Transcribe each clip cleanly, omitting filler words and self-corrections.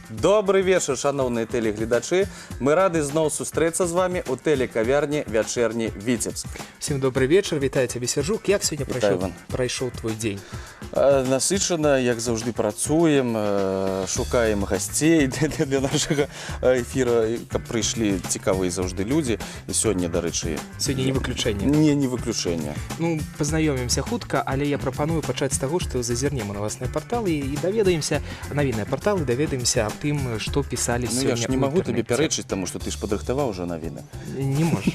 Добрый вечер, шановные телеглядачи. Мы рады зноў сустрэцца з вами у телекавярні «Вечерний Витебск». Всем добрый вечер, вітаю тебе, Сержук. Як сёння прайшоў твой дзень? Насычана, як заўжды працуем, шукаем гасцей для нашага эфира, каб прыйшлі цікавыя заўжды людзі. І сёння, дарэчы, Сёння не выключэнне. Не выключэнне. Ну, пазнаёмімся хутка, але я прапаную пачаць з таго, што зазірнем у новасныя парталы і даведаемся, навінныя парталы, даведаемся аб тым, што пісалі Ну, сёння. я ж не магу табе пярэчыць, таму што ты ж падрыхтаваў ужо навіны. Не можаш.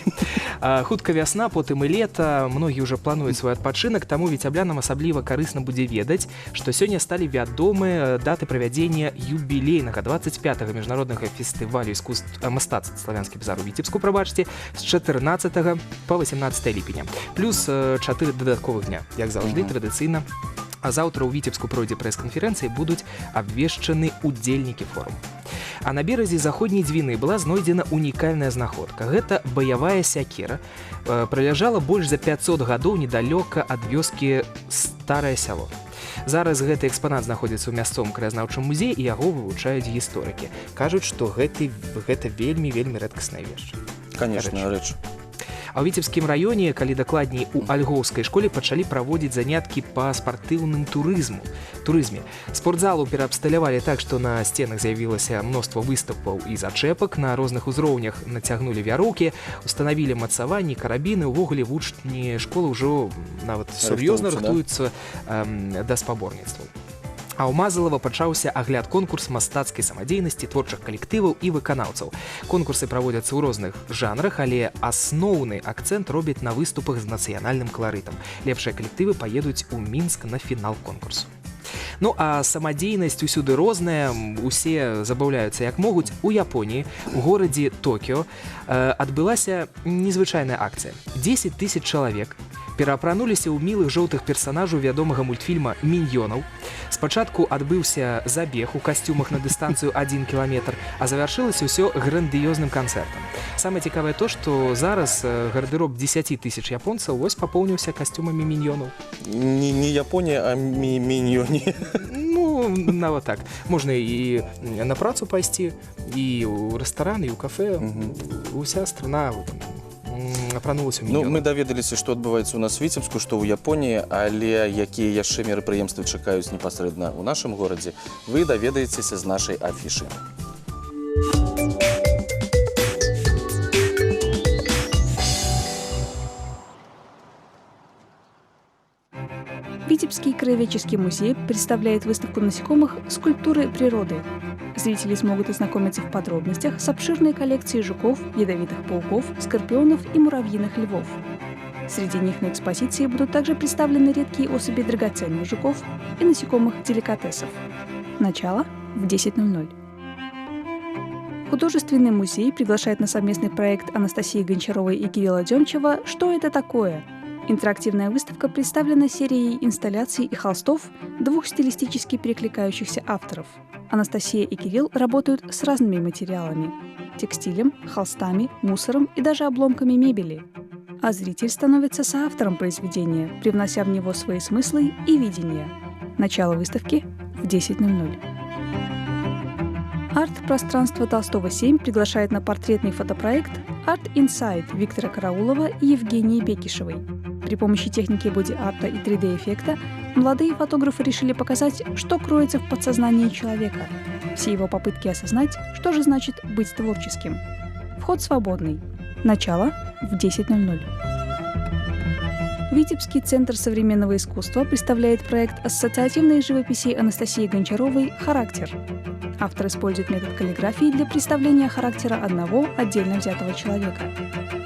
Хутка вясна, потым і лета, многія ўжо плануюць свой адпачынак, таму віцяблянам асабліва карысна будзе ведаць, што сёння сталі вядомыя даты правядзення юбілейнага 25-го міжнароднага фестывалю мастацтва славянскі базар у Віцебску, прабачце, з 14 па 18 ліпеня. Плюс 4 дадатковых дня, як заўжды, традыцыйна. А заўтра ў Віцебску пройдзе прэс-канферэнцыі, будуць абвешчаны удзельнікі форуму. А на беразе заходняй Двіны была знойдзена унікальная знаходка. Гэта баявая сякера. Праляжала больш за 500 гадоў недалёка ад вёскі Старае Сяло. Зараз гэты экспанат знаходзіцца ў мясцовым краязнаўчым музеі і яго вывучаюць гісторыкі. Кажуць, што гэта вельмі рэдкасная вещь. Конечно, рэч. А ў Віцебскім раёне, калі дакладней, у Альгоўскай школе пачалі праводзіць заняткі па спартыўным турызме. Спортзалу пераабсталявалі так, што на сценах з'явілася мноства выступаў і зачэпак, на розных узроўнях нацягнулі вяроўкі, устанавілі мацаванні, карабіны, увогуле вучні школы ўжо нават сур'ёзна рыхтуюцца да спаборніцтваў. А ў Мазалава пачаўся агляд конкурс мастацкай самадзейнасці творчых калектываў і выканаўцаў. Конкурсы праводзяцца ў розных жанрах, але асноўны акцэнт робяць на выступах з нацыянальным каларытам. Лепшыя калектывы паедуць у Мінск на фінал конкурсу. Ну, а самадзейнасць усюды розная, усе забаўляюцца як могуць. У Японіі, у горадзе Токіо, адбылася незвычайная акцыя. 10 000 чалавек пераапрануліся ў мілых жоўтых персанажаў вядомага мультфільма «Міньёнаў». Спачатку адбыўся забег у касцюмах на дыстанцыю 1 кіламетр, а завяршылася ўсё грандыёзным канцэртам. Самае цікавае то, што зараз гардэроб 10 000 японцаў вось папоўніўся касцюмамі міньёнаў. Не Японія, а міньёні. Ну, нават так. Можна і на працу пайсці, і ў рэстаран, і ў кафэ. Уся страна апранулася ў міньёнаў. Ну, мы даведаліся, што адбываецца ў нас у Віцебску, што ў Японіі, але якія яшчэ мерапрыемствы чакаюць непасрэдна ў нашым горадзе, вы даведаецеся з нашай афішы. Витебский краеведческий музей представляет выставку насекомых «Скульптуры природы». Зрители смогут ознакомиться в подробностях с обширной коллекцией жуков, ядовитых пауков, скорпионов и муравьиных львов. Среди них на экспозиции будут также представлены редкие особи драгоценных жуков и насекомых-деликатесов. Начало в 10:00. Художественный музей приглашает на совместный проект Анастасии Гончаровой и Кирилла Демчева «Что это такое?». Интерактивная выставка представлена серией инсталляций и холстов двух стилистически перекликающихся авторов. Анастасия и Кирилл работают с разными материалами – текстилем, холстами, мусором и даже обломками мебели. А зритель становится соавтором произведения, привнося в него свои смыслы и видения. Начало выставки в 10:00. Арт-пространство Толстого 7 приглашает на портретный фотопроект «Art Inside» Виктора Караулова и Евгении Бекишевой. При помощи техники боди-арта и 3D-эффекта молодые фотографы решили показать, что кроется в подсознании человека. Все его попытки осознать, что же значит быть творческим. Вход свободный. Начало в 10:00. Витебский центр современного искусства представляет проект ассоциативной живописи Анастасии Гончаровой «Характер». Автор использует метод каллиграфии для представления характера одного отдельно взятого человека.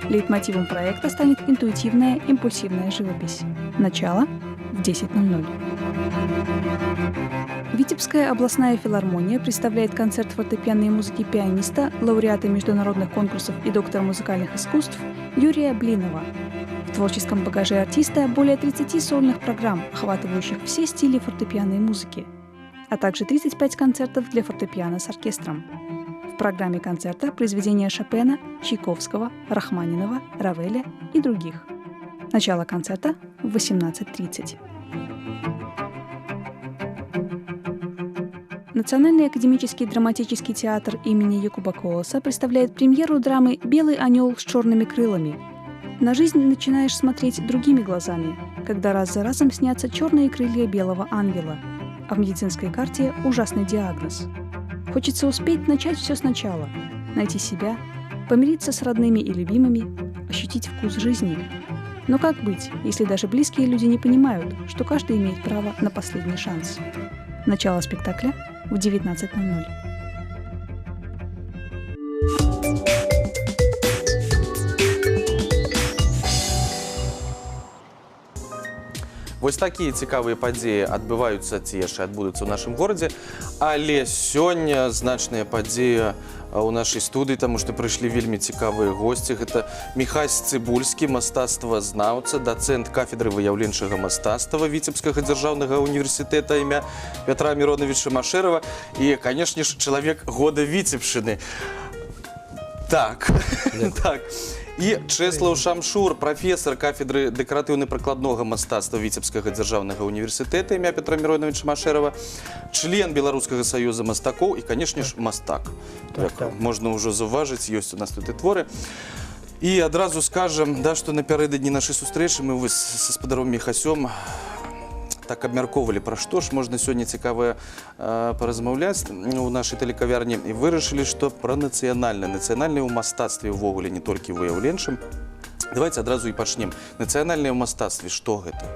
Лейтмотивом проекта станет интуитивная, импульсивная живопись. Начало в 10:00. Витебская областная филармония представляет концерт фортепианной музыки пианиста, лауреата международных конкурсов и доктора музыкальных искусств Юрия Блинова. В творческом багаже артиста более 30 сольных программ, охватывающих все стили фортепианной музыки, а также 35 концертов для фортепиано с оркестром. В программе концерта произведения Шопена, Чайковского, Рахманинова, Равеля и других. Начало концерта в 18:30. Национальный академический драматический театр имени Якуба Колоса представляет премьеру драмы «Белый анёл с черными крылами». На жизнь начинаешь смотреть другими глазами, когда раз за разом снятся черные крылья белого ангела, а в медицинской карте ужасный диагноз. Хочется успеть начать все сначала, найти себя, помириться с родными и любимыми, ощутить вкус жизни. Но как быть, если даже близкие люди не понимают, что каждый имеет право на последний шанс? Начало спектакля в 19:00. Вось такія цікавыя падзеі адбываюцца ці яшчэ адбудуцца ў нашым горадзе, але сёння значная падзея у нашай студыі, таму што прыйшлі вельмі цікавыя госці. Гэта Міхась Цыбульскі, мастацтвазнаўца, дацэнт кафедры выяўленчага мастацтва Віцебскага дзяржаўнага універсітэта імя Пятра Міроновича Машэрава і, канешне ж, чалавек года Віцебшчыны. Так, так. І Чэслаў Шамшур, прафесар кафедры дэкаратыўна-прыкладнога мастацтва Віцебскага дзяржаўнага універсітэта імя Пятра Міроновича Машэрава, член Беларускага саюза мастакоў і, канешне ж, мастак. Можна ўжо заўважыць, ёсць у нас тут і творы. І адразу скажам, што напярэдадні нашай сустрэчы мы са спадаром Міхасём так абмяркоўвалі, пра што ж можна сёння цікавае паразмаўляць у нашай тэлекавярні і вырашылі, што пра нацыянальнае ў мастацтве ўвогуле, не толькі выяўленчым. Давайте адразу і пачнем. Нацыянальнае ў мастацтве, што гэта?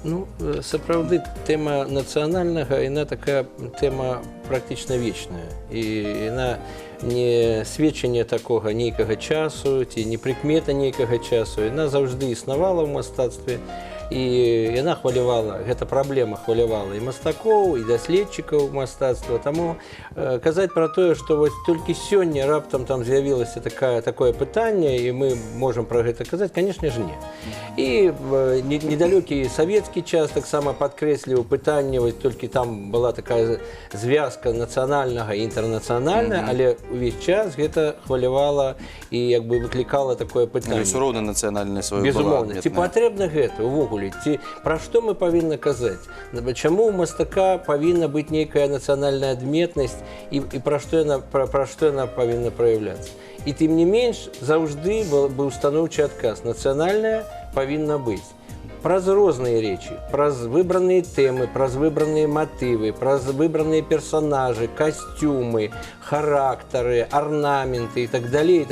Ну, сапраўды, тэма нацыянальнага, яна такая тэма практычна вечная. І яна не сведчанне такога нейкага часу, ці не прыкмета нейкага часу. Яна заўжды існавала ў мастацтве. І яна хвалявала, гэта праблема хвалявала і мастакоў, і даследчыкаў мастацтва. Таму казаць пра тое, што вось толькі сёння раптам там з'явілася такое пытанне, і мы можам пра гэта казаць, канешне ж, не. І недалёкі савецкі час таксама падкрэсліў пытанне, вось толькі там была такая звязка нацыянальнага і інтэрнацыянальнага, але ўвесь час гэта хвалявала і як бы выклікала такое пытанне. Усё роўна нацыянальнае сваё была Безумоўна. Ці патрэбна гэта ўвогуле? Ці пра што мы павінны казаць? Чаму ў мастака павінна быць нейкая нацыянальная адметнасць і пра што яна павінна праяўляцца? І тым не менш, заўжды быў станоўчы адказ. Нацыянальная павінна быць. Праз розныя рэчы, праз выбраныя тэмы, праз выбраныя матывы, праз выбраныя персанажы, касцюмы, характары, арнаменты і так далей,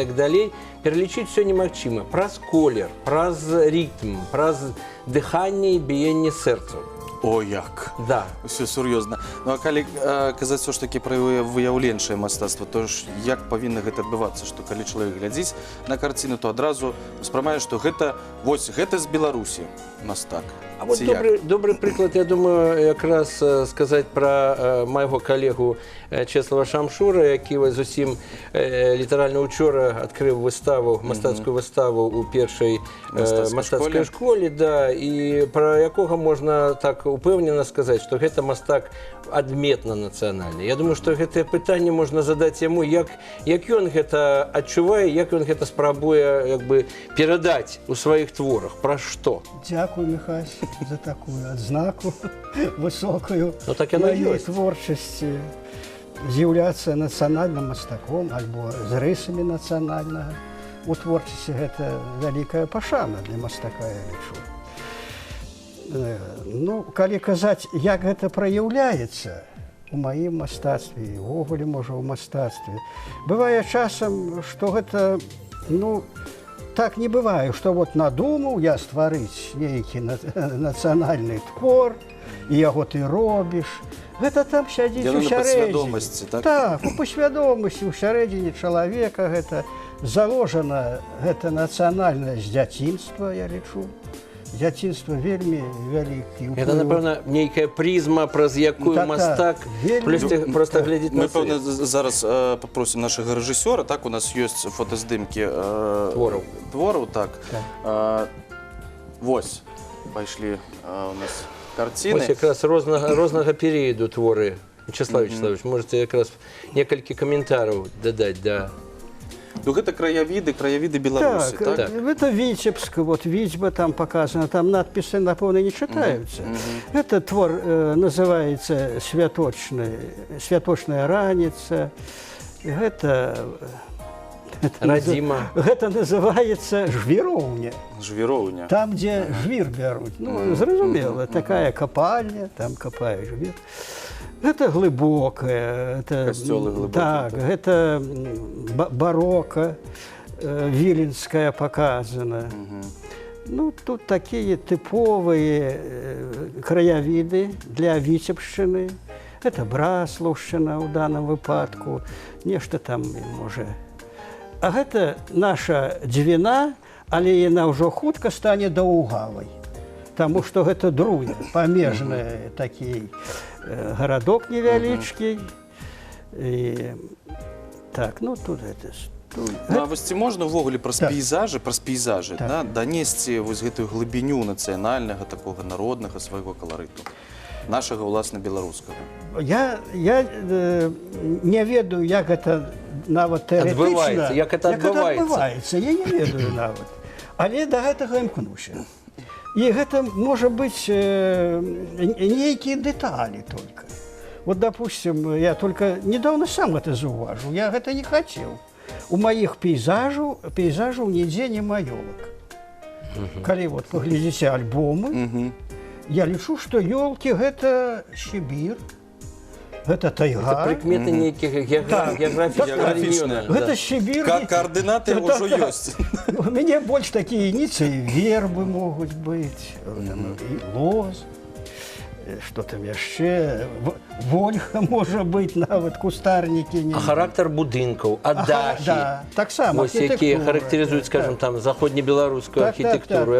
пералічыць ўсё немагчыма. Праз колер, праз рытм, праз дыханне і біенне сэрцаў. О, як! Да. Усё сур'ёзна. Ну, а калі казаць ўсё ж такі пра выяўленчае мастацтва, то ж як павінна гэта адбывацца? Што калі чалавек глядзіць на карціну, то адразу успрымае, што гэта з Беларусі мастак. А вот добрый прыклад, я думаю, якраз сказаць пра майго калегу Чэслава Шамшура, які зусім літаральна учора адкрыў выставу, мастацкую выставу ў першай мастацкай школе, да, і пра якога можна так упэўнена сказаць, што гэта мастак адметна нацыянальны. Я думаю, што гэтае пытанне можна задаць яму, як ён гэта адчувае, як ён гэта спрабуе перадаць у сваіх творах, пра што. Дзякую, Міхась, за такую адзнаку высокую. Ну, так яна ёсць. Творчасці з'яўляцца нацыянальным мастаком альбо з рысамі нацыянальнага. У творчасці гэта вялікая пашана для мастака, я лічу. Ну, калі казаць, як гэта праяўляецца у маім мастацтве і ўвогуле, можа, у мастацтве, бывае часам, што гэта, ну, так не бывае, што вот надумаў я стварыць нейкі нацыянальны твор, і яго ты робіш. Гэта там сядзіць у сярэдзіне. Так, у свядомасці, у сярэдзіне чалавека гэта заложана, гэта нацыянальнае з дзяцінства, я лічу. Дзяцінства вельмі вялікі ўплыў. Гэта, напэўна, нейкая прызма, праз якую мастак проста глядзіць на свет. Мы, пэўна, зараз папросім нашага рэжысёра, так, у нас ёсць фотаздымкі твораў, так. Вось, пайшлі у нас карціны. Вось якраз рознага перыяду творы. Вячеслав Вячеславович, можете якраз некалькі каментараў дадаць, да. Ну гэта краявіды Беларусі, так? Так, это Витебск, вот Витьба там показано, там надписи, напомню, не читаются. Это твор называется «Святочная раница». Это Радима. Это называется жвіроўня. Жвіроўня. Там, где жвір берут. Ну, зразумела, такая копальня, там копают жвір. Это глубокое. Это, Костёлы глубокие. Так, это барокко виленское показано. Ну, тут такие типовые краявиды для Витебщины. Это Браславщина в данном выпадку. Нечто там, может. А гэта наша дзвіна, але яна ўжо хутка стане даўгавай. Таму што гэта друга, памежны такі гарадок невялічкі. І так, ну тут гэта ж. Ну, а вось ці можна ўвогуле праз Так. пейзажы, Так. да, данесці вось гэтую глыбіню нацыянальнага, такога народнага свайго каларыту, нашага, ўласна, беларускага? Я не ведаю, як гэта нават тэарэтычна. Адбываецца, як гэта адбываецца. Я не ведаю нават. Але да гэтага імкнуся. І гэта можа быць нейкія дэталі только. Вот, допустим, я только недавно сам это заўважыў. Я гэта не хацеў. У маіх пейзажаў нідзе не маёлак. Калі вот паглядзіце альбомы, я лічу, што ёлкі гэта Сібір, гэта тайга. Это прикметы нейкіх геаграфічнага рэгіёна. Гэта Сібір. Координаты ўжо ёсць. У мяне больш такія ініцы, вербы могуць быць, і лоз. Что там яшчэ? Вольха можа быць, нават кустарнікі. А характар будынкаў, дахі. Да, таксама Вось якія характарызуюць, скажем, там заходнебеларускую архітэктуру.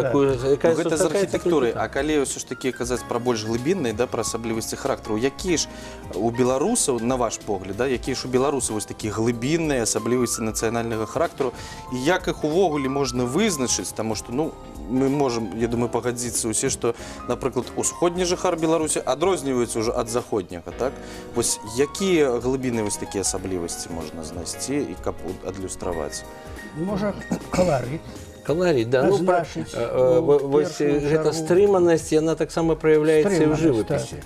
Гэта з архітэктуры. А калі ўсё ж такі казаць пра больш глыбінныя, да, пра асаблівасці характару, якія ж у беларусаў, на ваш погляд, да, якія ж у беларусаў вось такія глыбінныя асаблівасці нацыянальнага характару, і як іх увогуле можна вызначыць, таму што, ну, мы можам, я думаю, пагадзіцца ўсе, што, напрыклад, усходні жыхар Беларусі адрозніваецца ўжо ад заходняга, так? Вось якія глыбінныя вось такія асаблівасці можна знайсці і каб адлюстраваць? Можа, каларыт. Каларит, да. Ну, вось гэта стрыманасць, яна таксама праяўляецца і ў жывапісе.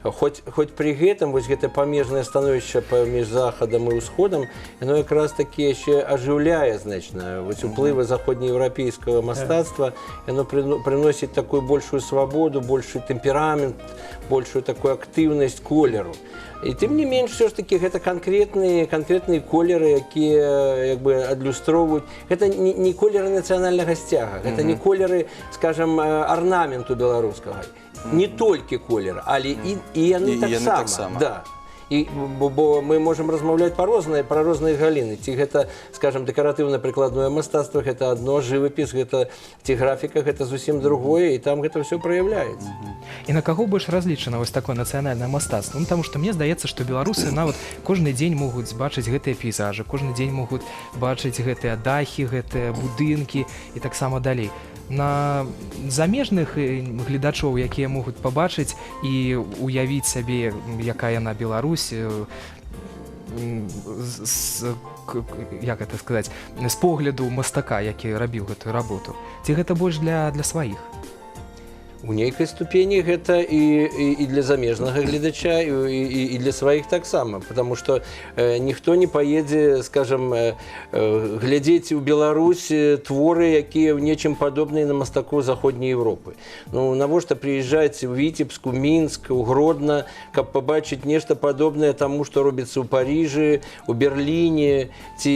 Хоць пры гэтым вось гэта памежнае становішча паміж захадам і ўсходам, яно якраз такі яшчэ ажыўляе значна. Вось уплывы заходнееўрапейскага мастацтва, яно прыносіць такую большую свабоду, большы тэмперамент, большую такую актыўнасць колеру. І тым не менш, все ж таки, гэта канкрэтныя колеры, якія як бы адлюстроўваюць. Гэта не колеры нацыянальнага сцяга, гэта не колеры, скажем, арнаменту беларускага. Не толькі колеры, але і яны таксама. Да. Бо мы можам размаўляць пра розныя галіны. Ці гэта, скажем, дэкаратыўна-прыкладное мастацтва, гэта адно, жывапіс, гэта ці графіка, гэта зусім другое, і там гэта ўсё праяўляецца. І на каго больш разлічана вось такое нацыянальнае мастацтва? Ну, таму што мне здаецца, што беларусы нават кожны дзень могуць бачыць гэтыя пейзажы, кожны дзень могуць бачыць гэтыя дахі, гэтыя будынкі і таксама далей. На замежных гледачоў, якія могуць пабачыць і уявіць сабе, якая яна Беларусь, як гэта сказаць, з погляду мастака, які рабіў гэтую работу. Ці гэта больш для сваіх? У нейкай ступені гэта і для замежнага гледача, і для сваіх таксама, потому што ніхто не паедзе, скажем, глядзець у Беларусь творы, якія ў нечым падобныя на мастакоў заходняй Европы. Ну, навошта прыязджаць у Віцебск, у Мінск, у Гродна, каб пабачыць нешта падобнае таму, што робіцца ў Паріжы, у Берліне ці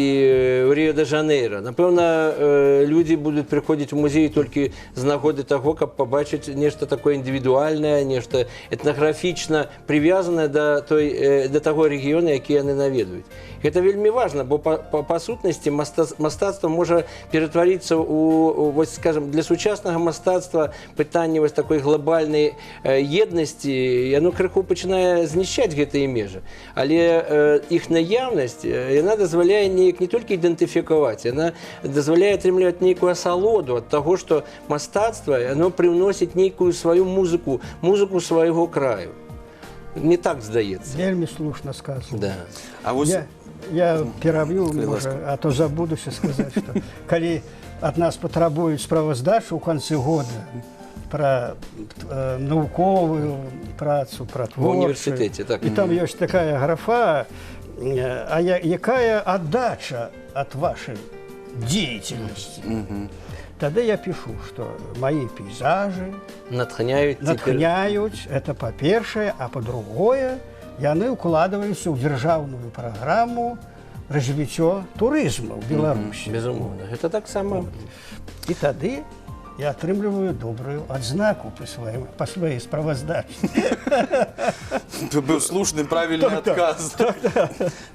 ў Ріё-де-Жанейра. Напэўна, людзі будуць прыходзіць у музей толькі з нагоды таго, каб пабачыць нешта такое індывідуальнае, нешта этнаграфічна прывязанае да таго рэгіёна, які яны наведваюць. Гэта вельмі важна, бо па сутнасці мастацтва можа ператварыцца ў, вось, скажем, для сучаснага мастацтва пытанне вось такой глобальнай еднасці, яно крыху пачынае знішчаць гэтыя межы. Але іх наяўнасць, яна дазваляе неяк не толькі ідэнтыфікаваць, яна дазваляе атрымліваць нейкую асалоду ад таго, што мастацтва, яно прыносіць нейкую сваю музыку свайго краю. Не так здаецца. Вельмі слушна сказано. Да. А вось я пераб'ю, Калі можа, ласка. а то забудуся сказаць, што калі ад нас патрабуюць справаздачу ў канцы года пра навуковую працу, пра В універсітэце, так. і там ёсць такая графа, а якая аддача ад вашай дзейнасці. Тады я пишу, што мои пейзажы Натхняють натхняюць, это па-першае, а па-другое, яны ўкладваюцца ў дзяржаўную праграму развіццё турызму ў Беларусі. Безумоўна. Гэта таксама. І тады я атрымліваю добрую адзнаку па сваёй справаздачы. Быў слушны правільны адказ.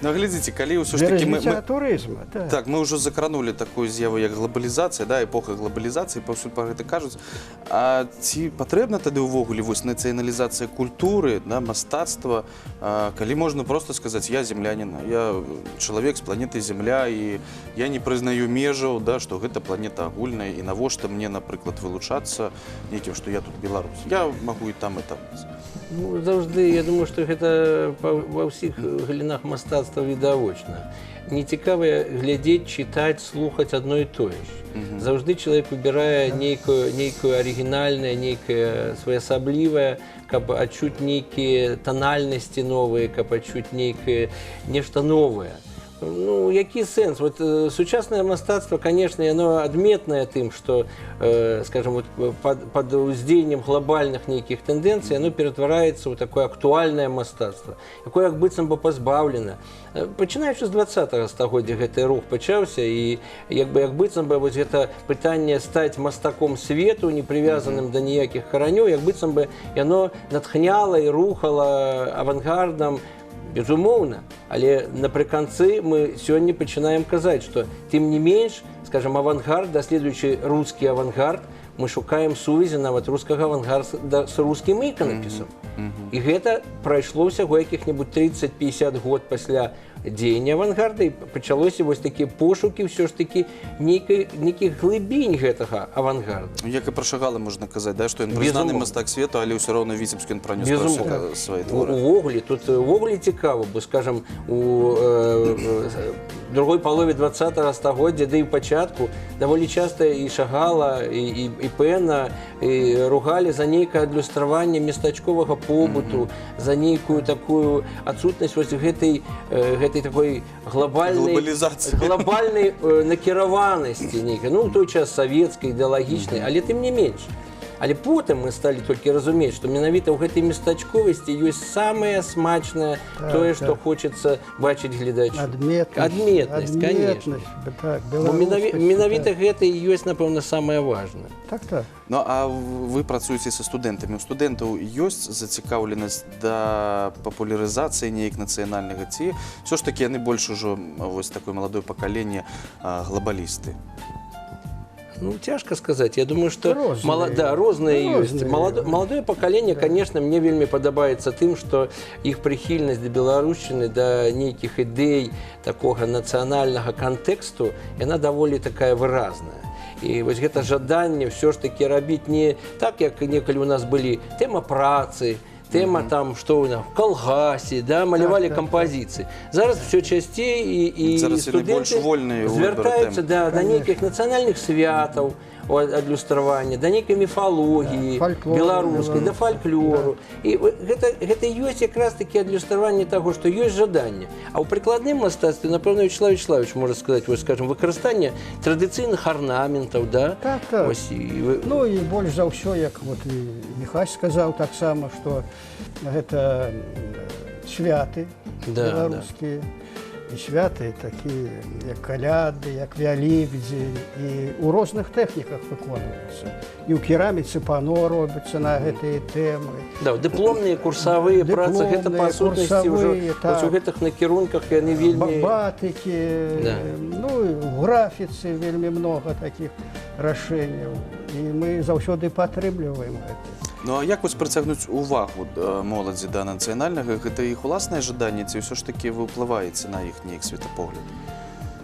Ну, глядзіце, калі ўсё ж Для такі развіцця турызма. Так, мы ўжо закранули такую з'яву, як глобалізацыя, да, эпоха глобалізацыі, паўсюль пра гэта кажуць. А ці патрэбна тады ўвогуле вось нацыяналізацыя культуры, да, мастацтва, калі можна проста сказаць, я землянин, я чалавек з планеты Земля, і я не прызнаю межаў, да, што гэта планета агульная, і навошта мне, напрыклад, вылучацца нейкім, што я тут беларус. Я магу і там, і там. Ну, заўжды, я думаю, што гэта ва ўсіх галінах мастацтва відавочна. Не цікава глядзець, чытаць, слухаць адно і тое ж. Заўжды чалавек выбірае нейкую арыгінальнае, нейкае своеасаблівае, каб адчуць нейкія танальнасці новыя, каб адчуць нешта новае. Ну, які сэнс? Вот сучаснае мастацтва, конечно, яно адметнае тым, што, скажем, вот, под уздзеяннем глобальных нейкіх тэндэнцый яно ператвараецца ў такое актуальнае мастацтва, якое як быццам бы пазбаўлена. Пачынаючы з 20-го стагоддзя гэты рух пачаўся, і як быццам бы вот гэта пытанне стаць мастаком свету, не прывязаным да ніякіх каранёў, як быццам бы яно натхняла і рухала авангардам. Безумоўна, але напрыканцы мы сёння пачынаем казаць, што тым не менш, скажем, авангард, даследуючы рускі авангард, мы шукаем сувязі нават рускага авангарда з рускім іканапісам. І гэта прайшло ўсяго якіх-небудзь 30-50 год пасля дзеяння авангарда, і пачалося вось такія пошукі ўсё ж такі нейкіх глыбінь гэтага авангарда. Як і пра Шагала можна казаць, да, што ён прызнаны мастак свету, але ўсё роўна Віцебскі ён пранёс свае творы. Увогуле, тут увогуле цікава, бо, скажем, у другой палове 20-го стагоддзя, ды і ў пачатку, даволі часта і Шагала, і Пэна ругалі за нейкае адлюстраванне местачковага побыту, за нейкую такую адсутнасць вось гэтай такой глобальнай накіраванасці нейкай, ну, у той час савецкай, ідэалагічнай, але тым не менш. Але потым мы сталі толькі разумець, што менавіта ў гэтай местачковасці ёсць самае смачнае тое, што хочацца бачыць гледачу. Адметнасць, конечно. Бо менавіта гэта і ёсць, напэўна, самае важнае. Так. Ну, а вы працуеце са студэнтамі. У студэнтаў ёсць зацікаўленасць да папулярызацыі неяк нацыянальнага, ці ўсё ж такі яны больш ужо вось такое маладое пакаленне глобалісты? Ну, цяжка сказаць. Я думаю, што розныя ёсць. Маладое пакаленне, конечно, мне вельмі падабаецца тым, што іх прыхільнасць да беларушчыны, да нейкіх ідэй такога нацыянальнага кантэксту, яна даволі такая выразная. І вось гэта жаданне ўсё ж такі рабіць не так, як некалі у нас былі тэма працы, тэма там, што ў нас, в калгасе, да, малявалі кампазіцыі. Зараз все часцей і студэнты звяртаюцца да нейкіх нацыянальных святаў, адлюстравання, да нейкай міфалогіі беларускай, да фальклору. І гэта ёсць якраз такі адлюстраванне таго, што ёсць жаданне. А ў прыкладным мастацтве, напэўна, Вячеслав Вячеславович можа сказаць, вось, скажем, выкарыстанне традыцыйных арнаментаў, да? Так. Ну і больш за ўсё, як вот Міхась сказаў таксама, што гэта святы беларускія. І святы такія, як каляды, як Вялікдзень, і ў розных тэхніках выконваюцца. І ў кераміцы пано робяцца на гэтыя тэмы. Да, дыпломныя, курсавыя працы, гэта па сутнасці ўжо у гэтых накірунках яны вельмі... Батыкі, ну, у графіцы вельмі многа такіх рашэнняў. І мы заўсёды падтрымліваем гэта. Ну, а як вось прыцягнуць увагу моладзі да нацыянальнага? Гэта іх уласнае жаданне, ці ўсё ж такі вы ўплываеце на іх нейк светапогляд?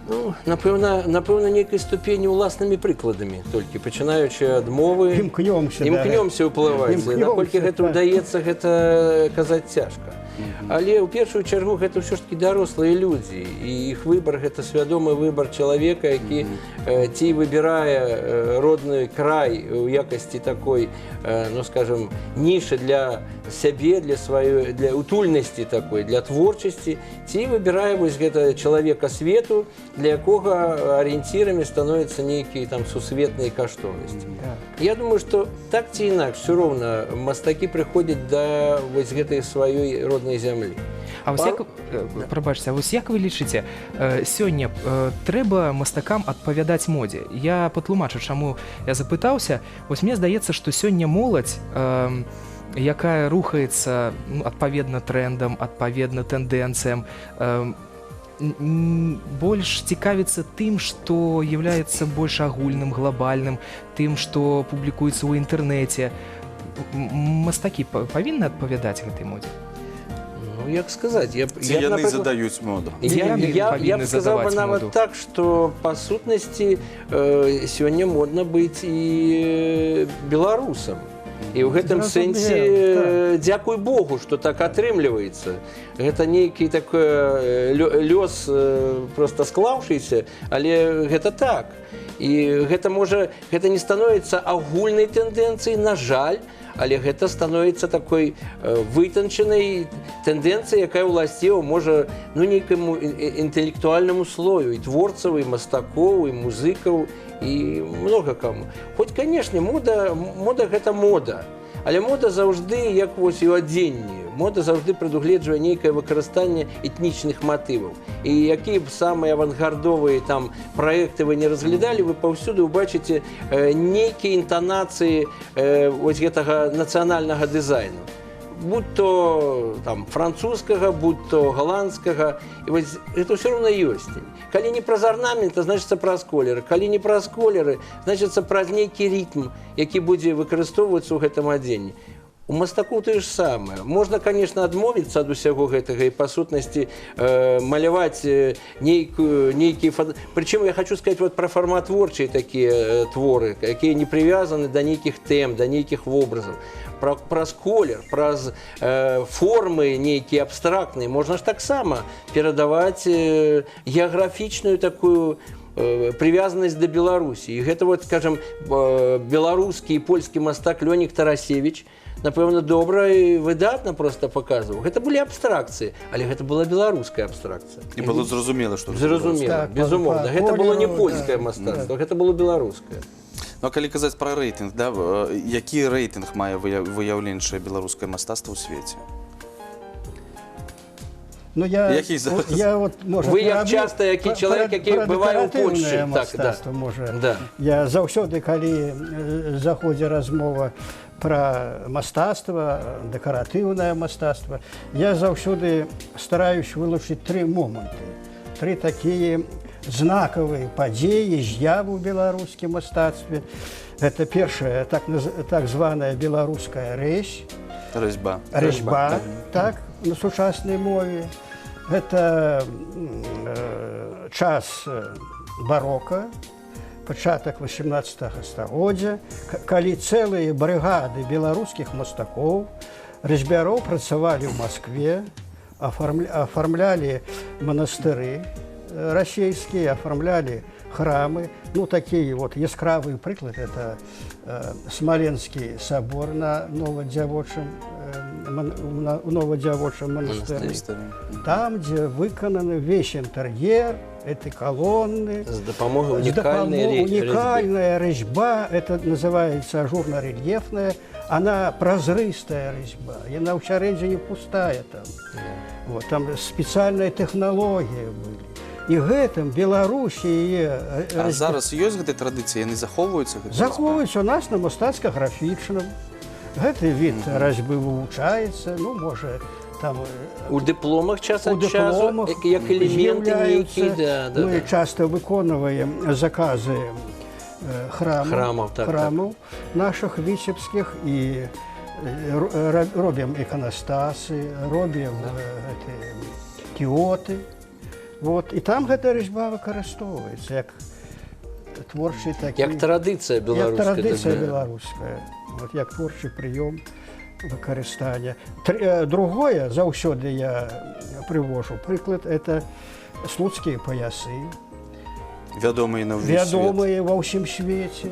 Ну, напэўна, нейкай ступені уласнымі прыкладамі, толькі пачынаючы ад мовы. Імкнёмся ўплываць. Наколькі гэта ўдаецца, гэта казаць цяжка. Але ў першую чаргу гэта ўсё ж таки дарослыя людзі, і іх выбар гэта свядомы выбар чалавека, які ці выбірае родны край у якасці такой, ну скажем, нішы для сябе, для сваёй, для утульнасці такой, для творчасці, ці выбірае вось гэта чалавека свету, для якога арыенцірамі становяцца нейкія там сусветныя каштоўнасці. Я думаю, што так ці інакш все роўна мастакі прыходзяць да вось гэтай сваёй роднай зямлі. А вось як, прабачце, а вось як вы лічыце, сёння трэба мастакам адпавядаць модзе? Я патлумачу, чаму я запытаўся. Вось мне здаецца, што сёння моладзь, якая рухаецца адпаведна трендам, адпаведна тэндэнцыям, больш цікавіцца тым, што являецца больш агульным, глобальным, тым, што публікуецца ў інтэрнэце. Мастакі павінны адпавядаць гэтай модзе? Ну, як сказаць, яны задаюць моду. Я б сказаў бы нават так, што па сутнасці сёння модна быць і беларусам. І ў гэтым сэнсе дзякуй Богу, што так атрымліваецца. Гэта нейкі такой лёс проста склаўшыся, але гэта так. І гэта не становіцца агульнай тэндэнцыяй, на жаль, але гэта становіцца такой вытанчанай тэндэнцыяй, якая ўласціва можа нейкаму інтэлектуальнаму слою, і творцаў, і мастакоў, і музыкаў, і многа каму. Хоць, канешне, мода гэта мода, але мода заўжды, як вось і ў адзенні, мода заўжды прадугледжвае нейкае выкарыстанне этнічных матываў. І якія б самыя авангардовыя там праекты вы не разглядалі, вы паўсюды ўбачыце нейкія інтанацыі вось гэтага нацыянальнага дызайну. Будь то там французскага, будь то голландскага, і вось гэта ўсё роўна ёсць. Калі не праз арнамент, то значыцца праз колеры. Калі не праз колеры, значыцца праз нейкі рытм, які будзе выкарыстоўвацца ў гэтым адзенні. У мастаку тое ж самае. Можна, конечно, адмовіцца ад усяго гэтага і па сутнасці маляваць нейкія... Прычым я хочу сказаць вот пра фарматворчыя такія творы, якія не прывязаны да нейкіх тэм, да нейкіх вобразаў. Праз колер, праз формы нейкія абстрактныя. Можна ж таксама перадаваць геаграфічную такую привязанность до Беларусі. І гэта, вот, скажем, беларускі і польскі мастак Лёнік Тарасевич, напэўна, добра і выдатна просто паказваў. Гэта былі абстракцыі, але гэта была беларуская абстракцыя. І было зразумела, што... Зразумела, безумоўна. Гэта было не польскае мастацтва, гэта было беларускае. Ну, а калі казаць пра рэйтынг, да, які рэйтынг мае выяўленчае беларускае мастацтва ў свеце? Ну, вы як часта, які чалавек, які бывае ў Польшчы. Я заўсёды, калі заходзе размова пра мастацтва, дэкаратыўнае мастацтва, я заўсёды стараюсь вылучыць тры моманты. Тры такія знакавыя падзеі, з'явы ў беларускім мастацтве. Гэта першая, так званая беларуская рэзьба, так, на сучаснай мове. Гэта час барока, пачатак 18 стагоддзя, калі цэлыя брыгады беларускіх мастакоў, рэзьбяроў працавалі ў Маскве, афармлялі манастыры расійскія, афармлялі храмы. Ну, такі вот яскравы прыклад, это Смаленскі сабор на новадзявочым манастыры. Там, дзе выкананы ўвесь інтэр'ер, эти колонны. С допомогой уникальная резьба. Это называется ажурно-рельефная. Она прозрыстая резьба. И она в Чаренже не пустая там. Вот, там специальные технологии были. І гэтым Беларусі... А зараз ёсць гэтай традыцыі, яны захоўваюцца? Захоўваюцца у нас на мастацка-графічным. Гэты від разьбы вывучаецца, ну, можа, там... У дыпломах час ад часу, як элементы нейкія. Мы часта выконваем заказы храмаў наших віцебскіх і робім іканастасы, робім кіоты. Вот, і там гэта рэзьба выкарыстоўваецца як творчы такі... Як традыцыя беларуская. Як традыцыя беларуская. Вот, як творчы прыём. выкарыстання. Другое, заўсёды я прывожу прыклад, это слуцкія паясы, Вядомыя на ўвесь свет. вядомыя ва ўсім свеце.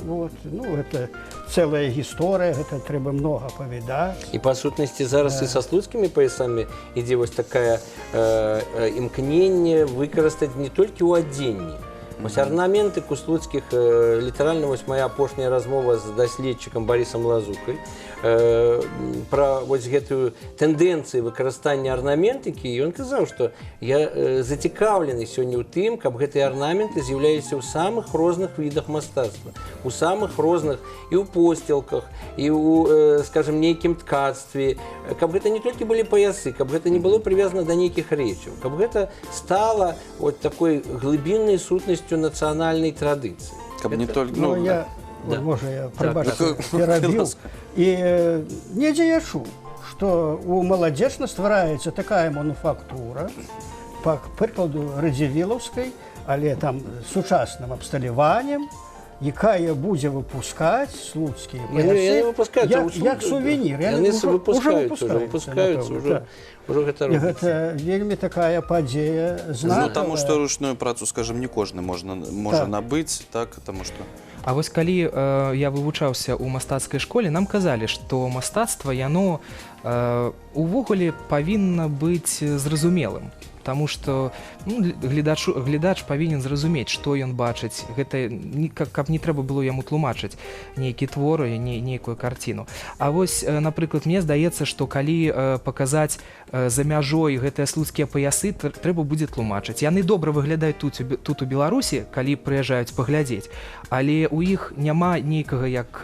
Вот. Ну, это целая гісторыя, гэта трэба много павідаць. І па сутнасці зараз і са слуцкімі паясамі ідзе вось такая імкненне выкарыстаць не толькі ў адзенні. Вось арнаменты куслуцкіх, літаральна вось моя апошняя размова з даследчыкам Барысам Лазукай пра вось гэтую тэндэнцыю выкарыстання арнаментыкі, і ён казаў, што я зацікаўлены сёння ў тым, каб гэтыя арнаменты з'яўляліся ў самых розных відах мастацтва, у самых розных і ў посцілках, і ў, скажем, нейкім ткацтве, каб гэта не толькі былі паясы, каб гэта не было прывязана да нейкіх рэчаў, каб гэта стала вот такой глыбіннай сутнасцю нацыянальнай традыцыі. Каб не толькі... Ну, я, да. Можа, я прабачу, перабіў. І недзе я чуў, што у маладзечна ствараецца такая мануфактура, па прыкладу радзівілаўскай, але там сучасным абсталяваннем, якая будзе выпускаць слуцкія паясы, як сувенір. Яны выпускаюцца ўжо. Гэта вельмі такая падзея знакавая. Ну, таму што ручную працу, скажем, не кожны можа набыць, так, таму што... А вось калі я вывучаўся ў мастацкай школе, нам казалі, што мастацтва, яно увогуле павінна быць зразумелым. Таму што глядач павінен зразумець, што ён бачыць. Гэта каб не трэба было яму тлумачыць нейкі твор, нейкую карціну. А вось, напрыклад, мне здаецца, што калі паказаць за мяжой гэтыя слуцкія паясы, трэба будзе тлумачыць. Яны добра выглядаюць тут у Беларусі, калі прыязджаюць паглядзець, але ў іх няма нейкага як,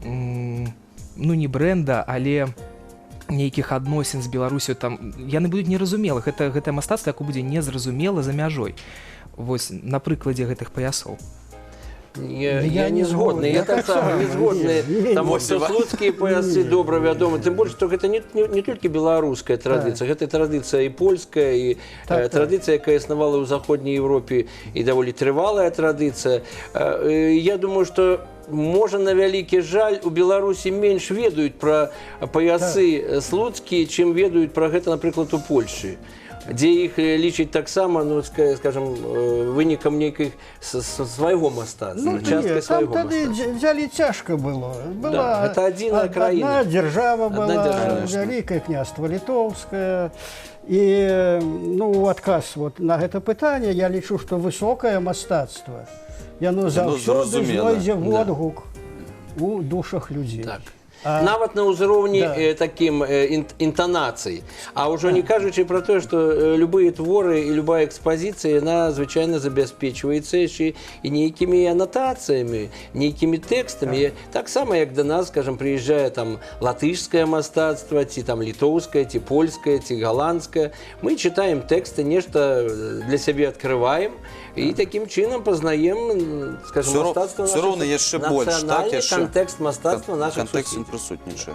ну не брэнда, але нейкіх адносін з Беларусю, там яны будуць незразумелы. Гэта мастацтва, якое будзе незразумела за мяжой. Вось на прыкладзе гэтых паясоў. Я не згодны, я так само не згодны, таму што слуцкія паясы добра вядомы, тым больш, што гэта не толькі беларуская традыцыя, гэта традыцыя і польская, і традыцыя, якая існавала ў заходняй Еўропе, і даволі трывалая традыцыя. Я думаю, што можа, на вялікі жаль, у Беларусі менш ведаюць пра паясы слуцкія, чым ведаюць пра гэта, напрыклад, у Польшы, дзе іх лічаць таксама, ну, скажем, вынікам нейкіх свайго мастацтва, часткай свайго мастацтва. Там тады дзялі цяжка было. Была адна дзяржава была, вялікае княства літоўскае. І, ну, у адказ на гэта пытанне я лічу, што высокае мастацтва, яно заўсёды знойдзе водгук у душах людзей. Нават на ўзроўні такім інтанацый. А ўжо не кажучы пра тое, што любыя творы і любая экспазіцыя, яна звычайна забяспечваецца яшчэ і нейкімі анатацыямі, нейкімі тэкстамі. Таксама, як да нас, скажам, прыязджае там латышскае мастацтва, ці там літоўскае, ці польскае, ці галандскае. Мы чытаем тэксты, нешта для сябе адкрываем, і такім чынам пазнаем, скажем, мастацтва нацыянальны кантэкст мастацтва нашых суседзяў. Прысутнічае.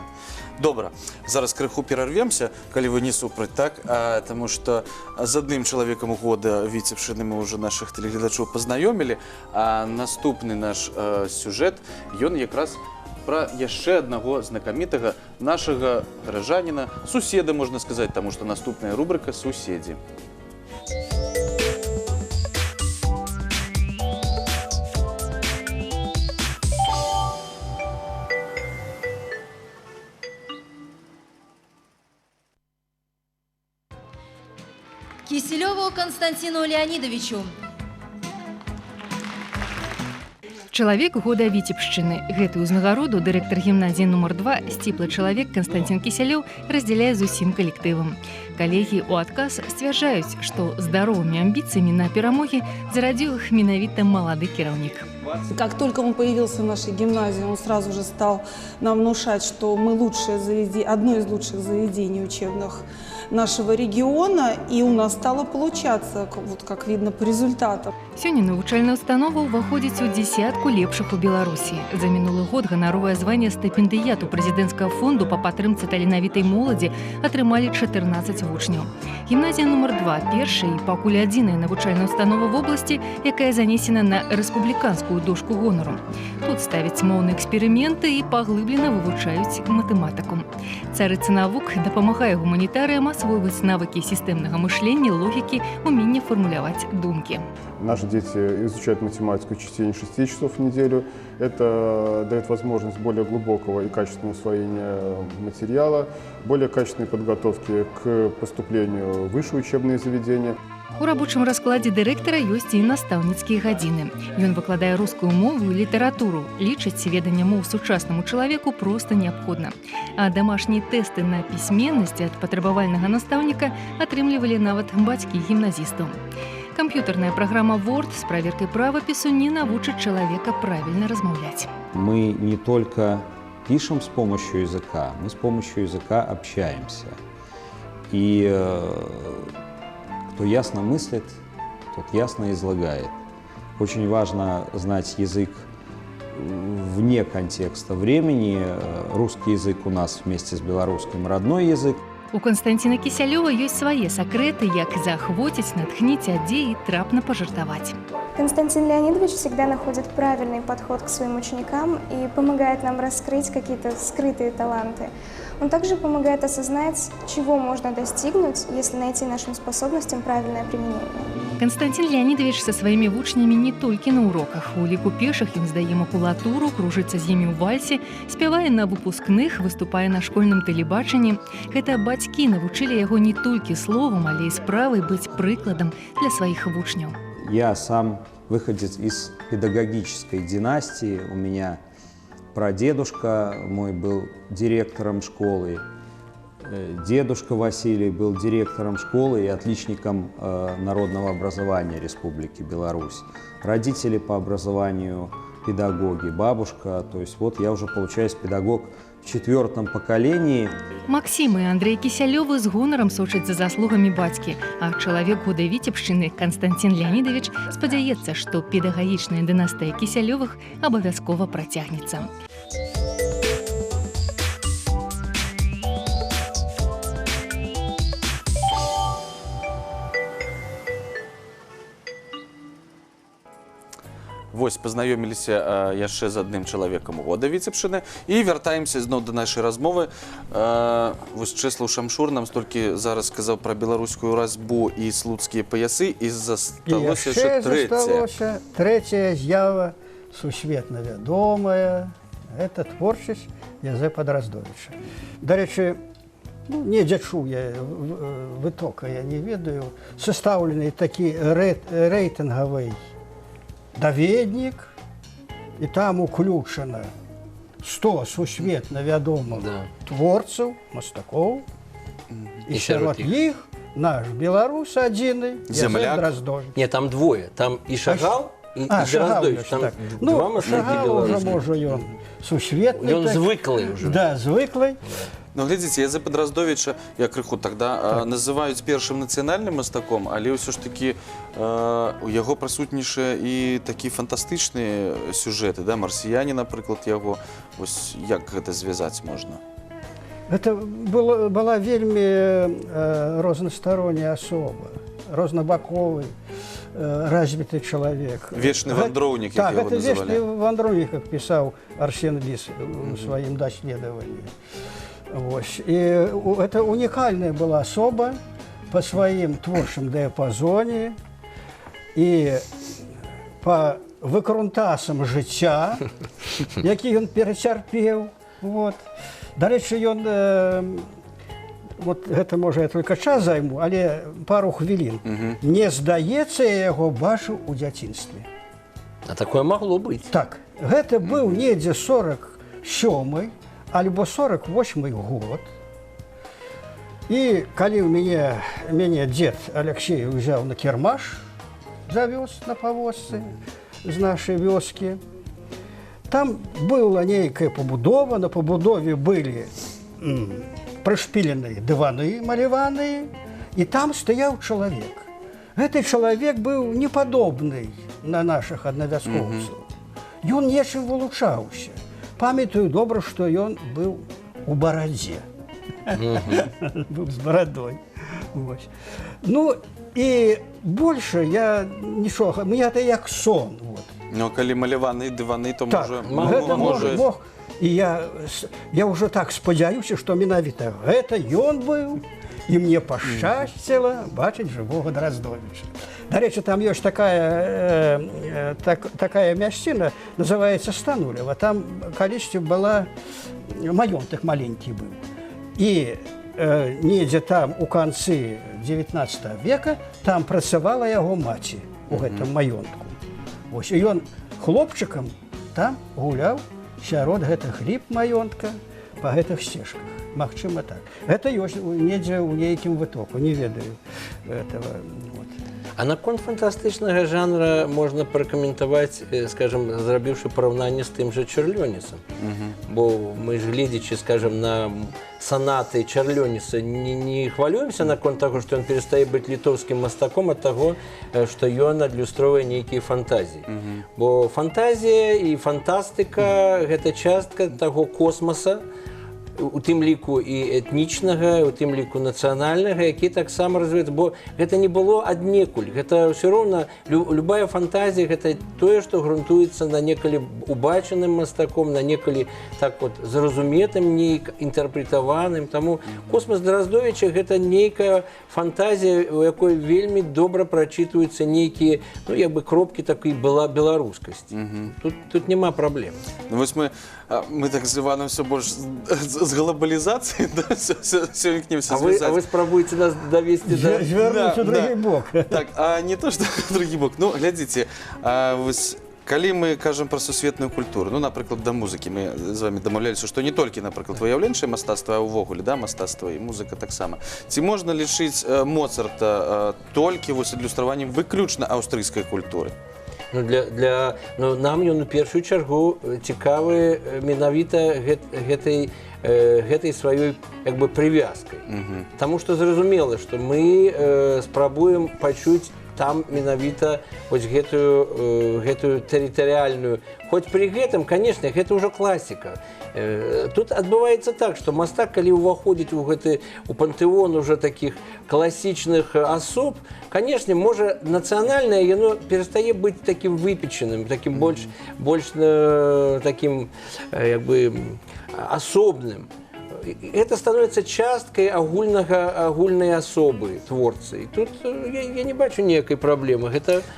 Добра, зараз крыху перарвемся, калі вы не супраць, так? Таму што з адным чалавекам года віцебшчыны мы ўжо нашых тэлегледачоў пазнаёмілі, а наступны наш сюжэт, ён якраз пра яшчэ аднаго знакамітага нашага гараджаніна, суседа, можна сказаць, таму што наступная рубрыка «Суседзі». Киселеву Константину Леонидовичу. Чалавек года Віцебшчыны. Гэтую узнагароду дырэктар гімназіі нумар 2 сціплы чалавек Константин Кісялёў раздзяляе з усім калектывам. Калегі ў адказ сцвярджаюць, што здаровымі амбіцыямі на перамогі зарадзіў іх менавіта малады кіраўнік. Как только он появился в нашей гимназии, он сразу же стал нам внушать, что мы одно из лучших заведений учебных нашего региона, и у нас стало получаться, вот как видно по результатам. Сёння навучальная установа ўваходзіць у дзесятку лепшых у Беларусі. За мінулы год ганаровае званне стыпендыяту прэзідэнцкага фонду па падтрымцы таленавітай моладзі атрымалі 14 вучняў. Гімназія нумар 2 першая і пакуль адзіная навучальная установа в обласці, якая занесена на рэспубліканскую дошку гонору. Тут ставяць моўныя эксперыменты і паглыблена вывучаюць матэматыку. Царыца навук дапамагае гуманітарыям асвойваць навыкі сістэмнага мышлення, логікі, умення фармуляваць думкі. Наши дети изучают математику чуть не 6 часов в неделю. Это дает возможность более глубокого и качественного усвоения материала, более качественной подготовки к поступлению в высшие учебные заведения. У рабочым раскладзе дырэктара ёсць і настаўніцкія гадзіны. Ён выкладае рускую мову і літаратуру. Лічыць, веданне моў сучаснаму чалавеку проста неабходна. А дамашнія тэсты на пісьменнасць ад патрабавальнага настаўніка атрымлівалі нават бацькі гімназістаў. Камп'ютарная праграма Word с проверкой правопису не научит человека правильно размовлять. Мы не только пишем с помощью языка, мы с помощью языка общаемся. И кто ясно мыслит, тот ясно излагает. Очень важно знать язык вне контекста времени. Русский язык у нас вместе с белорусским родной язык. У Константина Кисялёва есть свои секреты, як заахвоціць, натхніць, адзе і трапна пожартовать. Константин Леонидович всегда находит правильный подход к своим ученикам и помогает нам раскрыть какие-то скрытые таланты. Он также помогает осознать, чего можно достигнуть, если найти нашим способностям правильное применение. Константин Леонидович со своими вучнями не только на уроках. У ліку пешых ён здае макулатуру, кружыцца з імі ў вальсе, спявае на выпускных, выступае на школьным тэлебачанні. Гэта бацькі навучылі яго не толькі словам, але і справай быць прыкладам для сваіх вучняў. Я сам выходец из педагогической династии. У меня прадедушка мой был директором школы. Дедушка Василий был директором школы и отличником народного образования Республики Беларусь. Родители по образованию педагоги, бабушка. То есть вот я уже, получаюсь, педагог в 4-м поколении. Максим и Андрей Кисялёвы з гонарам сочаць за заслугамі бацькі, а чалавек года Віцебшчыны Константин Леонидович спадзяецца, што педагагічная дынастыя Кісялёвых абавязкова працягнецца. Вось, пазнаёміліся яшчэ з адным чалавекам года Віцебшчыны і вяртаемся зноў да нашай размовы. Вось Чэслаў Шамшур нам столькі зараз сказаў пра беларускую разьбу і слуцкія паясы, і засталося яшчэ трэцяя з'ява сусветна вядомая. Это творчасць Язэпа Драздовіча. Дарэчы, недзе чуў я вытока, я не ведаю, састаўлены такі рэйтынгавы даведнік, і там уключана 100 сусветна вядомых творцаў, мастакоў, і сярод іх наш беларус адзіны Язэп Драздовіч. Не, там двое, там і Шагал, і Драздовіч. Там два мастакі беларускіх. Можа, ён сусветны. Ён звыклый уже. Да, звыклый. Ну, глядзіце, Язэпа Драздовіча, я крыху тогда называюць першым нацыянальным мастаком, але ўсё ж такі у яго прысутнічае і такія фантастычныя сюжэты, да, «Марсіяне», напрыклад, яго. Вось як гэта звязаць можна? Гэта была вельмі рознастаронняя асоба, рознабаковы, развіты чалавек. Вечны вандроўнік, як яго называлі. Так, гэта вечны вандроўнік, як пісаў Арсен Ліс у сваім даследаванні. И это уникальная была особа по своим творчым диапазоне и по выкрунтасам жыцця, які ён перацярпеў. Вот. Дарэчы, ён, вот гэта, можа, я только час займу, але пару хвілін. Мне здаецца, я яго бачыў у дзяцінстве. А такое могло быць. Так, гэта быў недзе 47-й, альбо 48-й год. І калі мяне дзед Алексей узяў на кірмаш, завёз на павозцы з нашай вёскі, там была нейкая пабудова, на пабудове былі прышпіленыя дываны маляваныя, і там стаяў чалавек. Гэты чалавек быў непадобны на нашых аднавяскоўцаў. Ён нечым вылучаўся. Памятаю добра, што ён быў у барадзе. Быў з барадой. Ну, і больше я нічога, мне это як сон. Ну, калі маляваны дываны, то Так, гэта мог. І я ўжо так спадзяюся, што менавіта гэта ён быў, і мне пашчасціла бачыць жывога Драздовіча. Дарэчы, там ёсць такая мясціна, называецца Станулева. Там калісьці была маёнтак маленькі быў. І недзе там у канцы 19 века там працавала яго маці у гэтым маёнтку. Вось, і ён хлопчыкам там гуляў сярод гэтых ліп маёнтка па гэтых сцежках. Магчыма, так. Гэта ёсць недзе ў нейкім вытоку, не ведаю этого. Вот. А наконт фантастычнага жанра можна пракаментаваць, скажем, зрабіўшы параўнанне з тым жа Чарлёнісам. Бо мы ж, гледзячы, скажем, на сонаты Чарлёніса, не хвалюемся наконт таго, што ён перастае быць літоўскім мастаком ад таго, што ён адлюстроўвае нейкія фантазіі. Бо фантазія і фантастыка – гэта частка таго космоса, у тым ліку і этнічнага, у тым ліку нацыянальнага, які таксама развіваецца, бо гэта не было аднекуль. Гэта ўсё роўна, любая фантазія – гэта тое, што грунтуецца на некалі убачаным мастаком, на некалі так вот зразуметым, нейк інтэрпрэтаваным. Таму космас Драздовіча – гэта нейкая фантазія, у якой вельмі добра прачытваюцца нейкія, ну, як бы кропкі такой беларускасці. Тут няма праблем. Ну, вось мы так з Іваном все больш з глобалізацыі, да, все імкнемся звязаць. А вы спрабуеце нас давесці да... Звярнуць у другі бок. Так, а не то, што другі бок. Ну, глядзіце, вось калі мы кажам пра сусветную культуру, ну, напрыклад, да музыкі, мы з вами дамаўляліся, што не толькі, напрыклад, выяўленчае мастацтва, а ўвогуле, да, мастацтва і музыка таксама. Ці можна лічыць Моцарта толькі вось адлюстраваннем выключна аўстрыйскай культуры? Ну, нам ён у першую чаргу цікавы менавіта гэтай сваёй як бы прывязкай. Таму што зразумела, што мы спрабуем пачуць там менавіта вось гэтую тэрытарыяльную. Хоць пры гэтым, канешне, гэта ўжо класіка. Тут адбываецца так, што мастак, калі ўваходзіць у пантэон уже такіх класічных асоб, канешне, можа, нацыянальнае яно перастае быць такім выпечаным, такім больш такім, як бы, асобным. Это становится часткой агульнай асобы творцы. И тут я не бачу ніякай праблемы.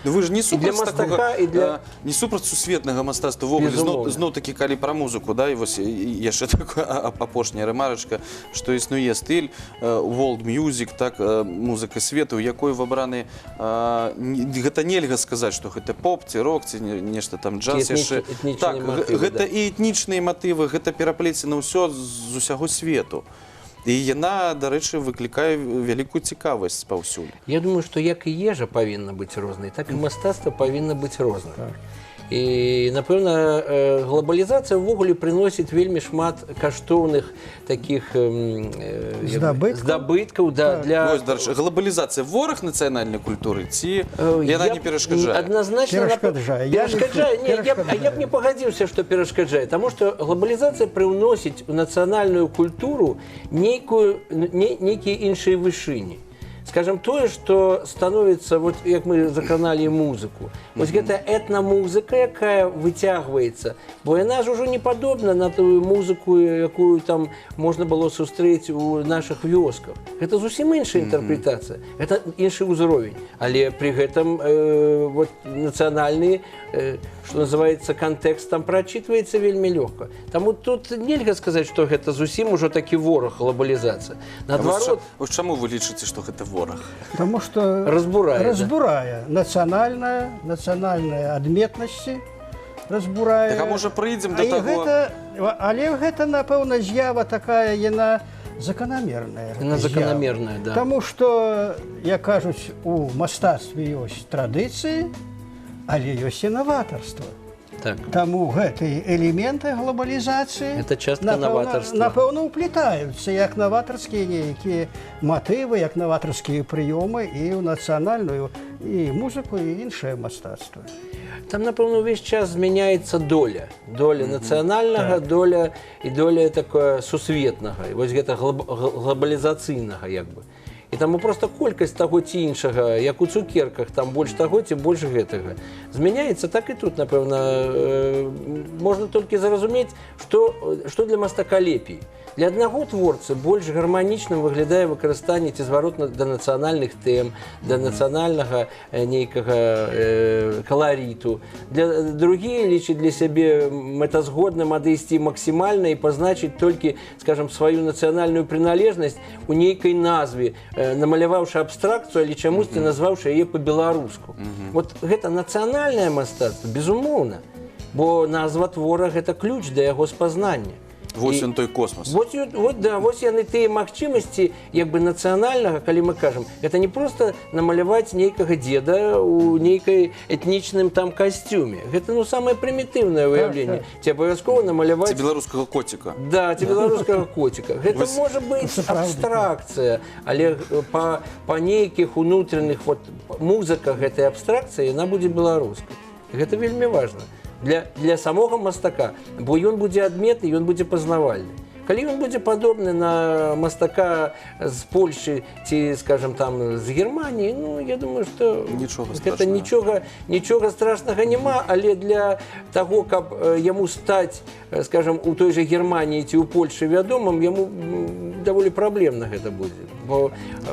Ну, вы ж не супраць мастака і для не супраць сусветнага мастацтва вогуле. Зноў такі калі пра музыку, да, і вось яшчэ такая апошняя рэмарачка, што існуе стыль world music, так, музыка свету, у якой выбраны гэта нельга сказаць, што гэта поп ці рок ці нешта там джаз яшчэ. Так, гэта і этнічныя матывы, гэта пераплецена ўсё з усяго свету. І яна, дарэчы, выклікае вялікую цікавасць паўсюль. Я думаю, што як і ежа павінна быць рознай, так і мастацтва павінна быць рознай. І, напэўна, глобалізацыя ўвогуле прыносіць вельмі шмат каштоўных такіх здабыткаў. Глобалізацыя вораг нацыянальнай культуры ці яна не перашкаджае? Адназначна перашкаджае. Я б не пагадзіўся, што перашкаджае, таму што глобалізацыя прыўносіць у нацыянальную культуру нейкія іншыя вышыні. Скажем, тое, што становіцца, вот як мы закраналі музыку, вось гэта этнамузыка, якая выцягваецца, бо яна ж ужо не падобна на тую музыку, якую там можна было сустрэць у нашых вёсках. Гэта зусім іншая інтэрпрэтацыя, гэта іншы ўзровень, але пры гэтым нацыянальны, што называецца, кантэкст там прачытваецца вельмі лёгка. Таму тут нельга сказаць, што гэта зусім ужо такі вораг глобалізацыя. Наадварот, чаму вы лічыце, што гэта вораг? Потому что разбурае нацыянальныя адметнасці, разбурае. Так, а можа прыйдзем да таго... Але гэта, напэўна, з'ява такая, яна заканамерная. Яна заканамерная, да. Таму што, як кажуць, у мастацтве ёсць традыцыі, але ёсць і наватарства. Таму гэтыя элементы глобалізацыі напэўна уплетаюцца як наватарскія нейкія матывы, як наватарскія прыёмы і ў нацыянальную і музыку, і іншае мастацтва. Там, напэўна, увесь час змяняецца доля. Доля нацыянальнага, доля і доля такое сусветнага. І вось гэта глобалізацыйнага, як бы. І таму проста колькасць таго ці іншага, як у цукерках, там больш таго ці больш гэтага. Змяняецца, так і тут, напэўна, можна толькі зразумець, што для мастака лепей. Для аднаго творцы больш гарманічным выглядае выкарыстанне ці зварот да нацыянальных тэм, да нацыянальнага нейкага каларіту. Другія лічаць для сябе мэтазгодным адысці максімальна і пазначыць толькі, скажам, сваю нацыянальную прыналежнасць у нейкай назве, намаляваўшы абстракцыю, але чамусьці назваўшы яе па-беларуску. Вот гэта нацыянальнае мастацтва, безумоўна, бо назва твора – гэта ключ да яго спазнання. Вось ён той космос. Вось яны тыя магчымасці як бы нацыянальнага, калі мы кажам. Гэта не проста намаляваць нейкага дзеда ў нейкай этнічным там касцюме. Гэта самае прымітыўнае выяўленне. Ці абавязкова намаляваць... Ці беларускага коціка. Да, ці беларускага коціка. Гэта можа быць абстракцыя, але па нейкіх унутраных музыках гэтай абстракцыі яна будзе беларускай. Гэта вельмі важна. Для самого мастака, бо ён будзе адметны, ён будзе пазнавальны. Калі ён будзе падобны на мастака з Польшы ці, скажем, там, з Германіі, ну, я думаю, што гэта нічога страшнага няма, але для таго, каб яму стаць, скажем, у той жа Германіі ці ў Польшы вядомым, яму даволі праблемна гэта будзе. Бо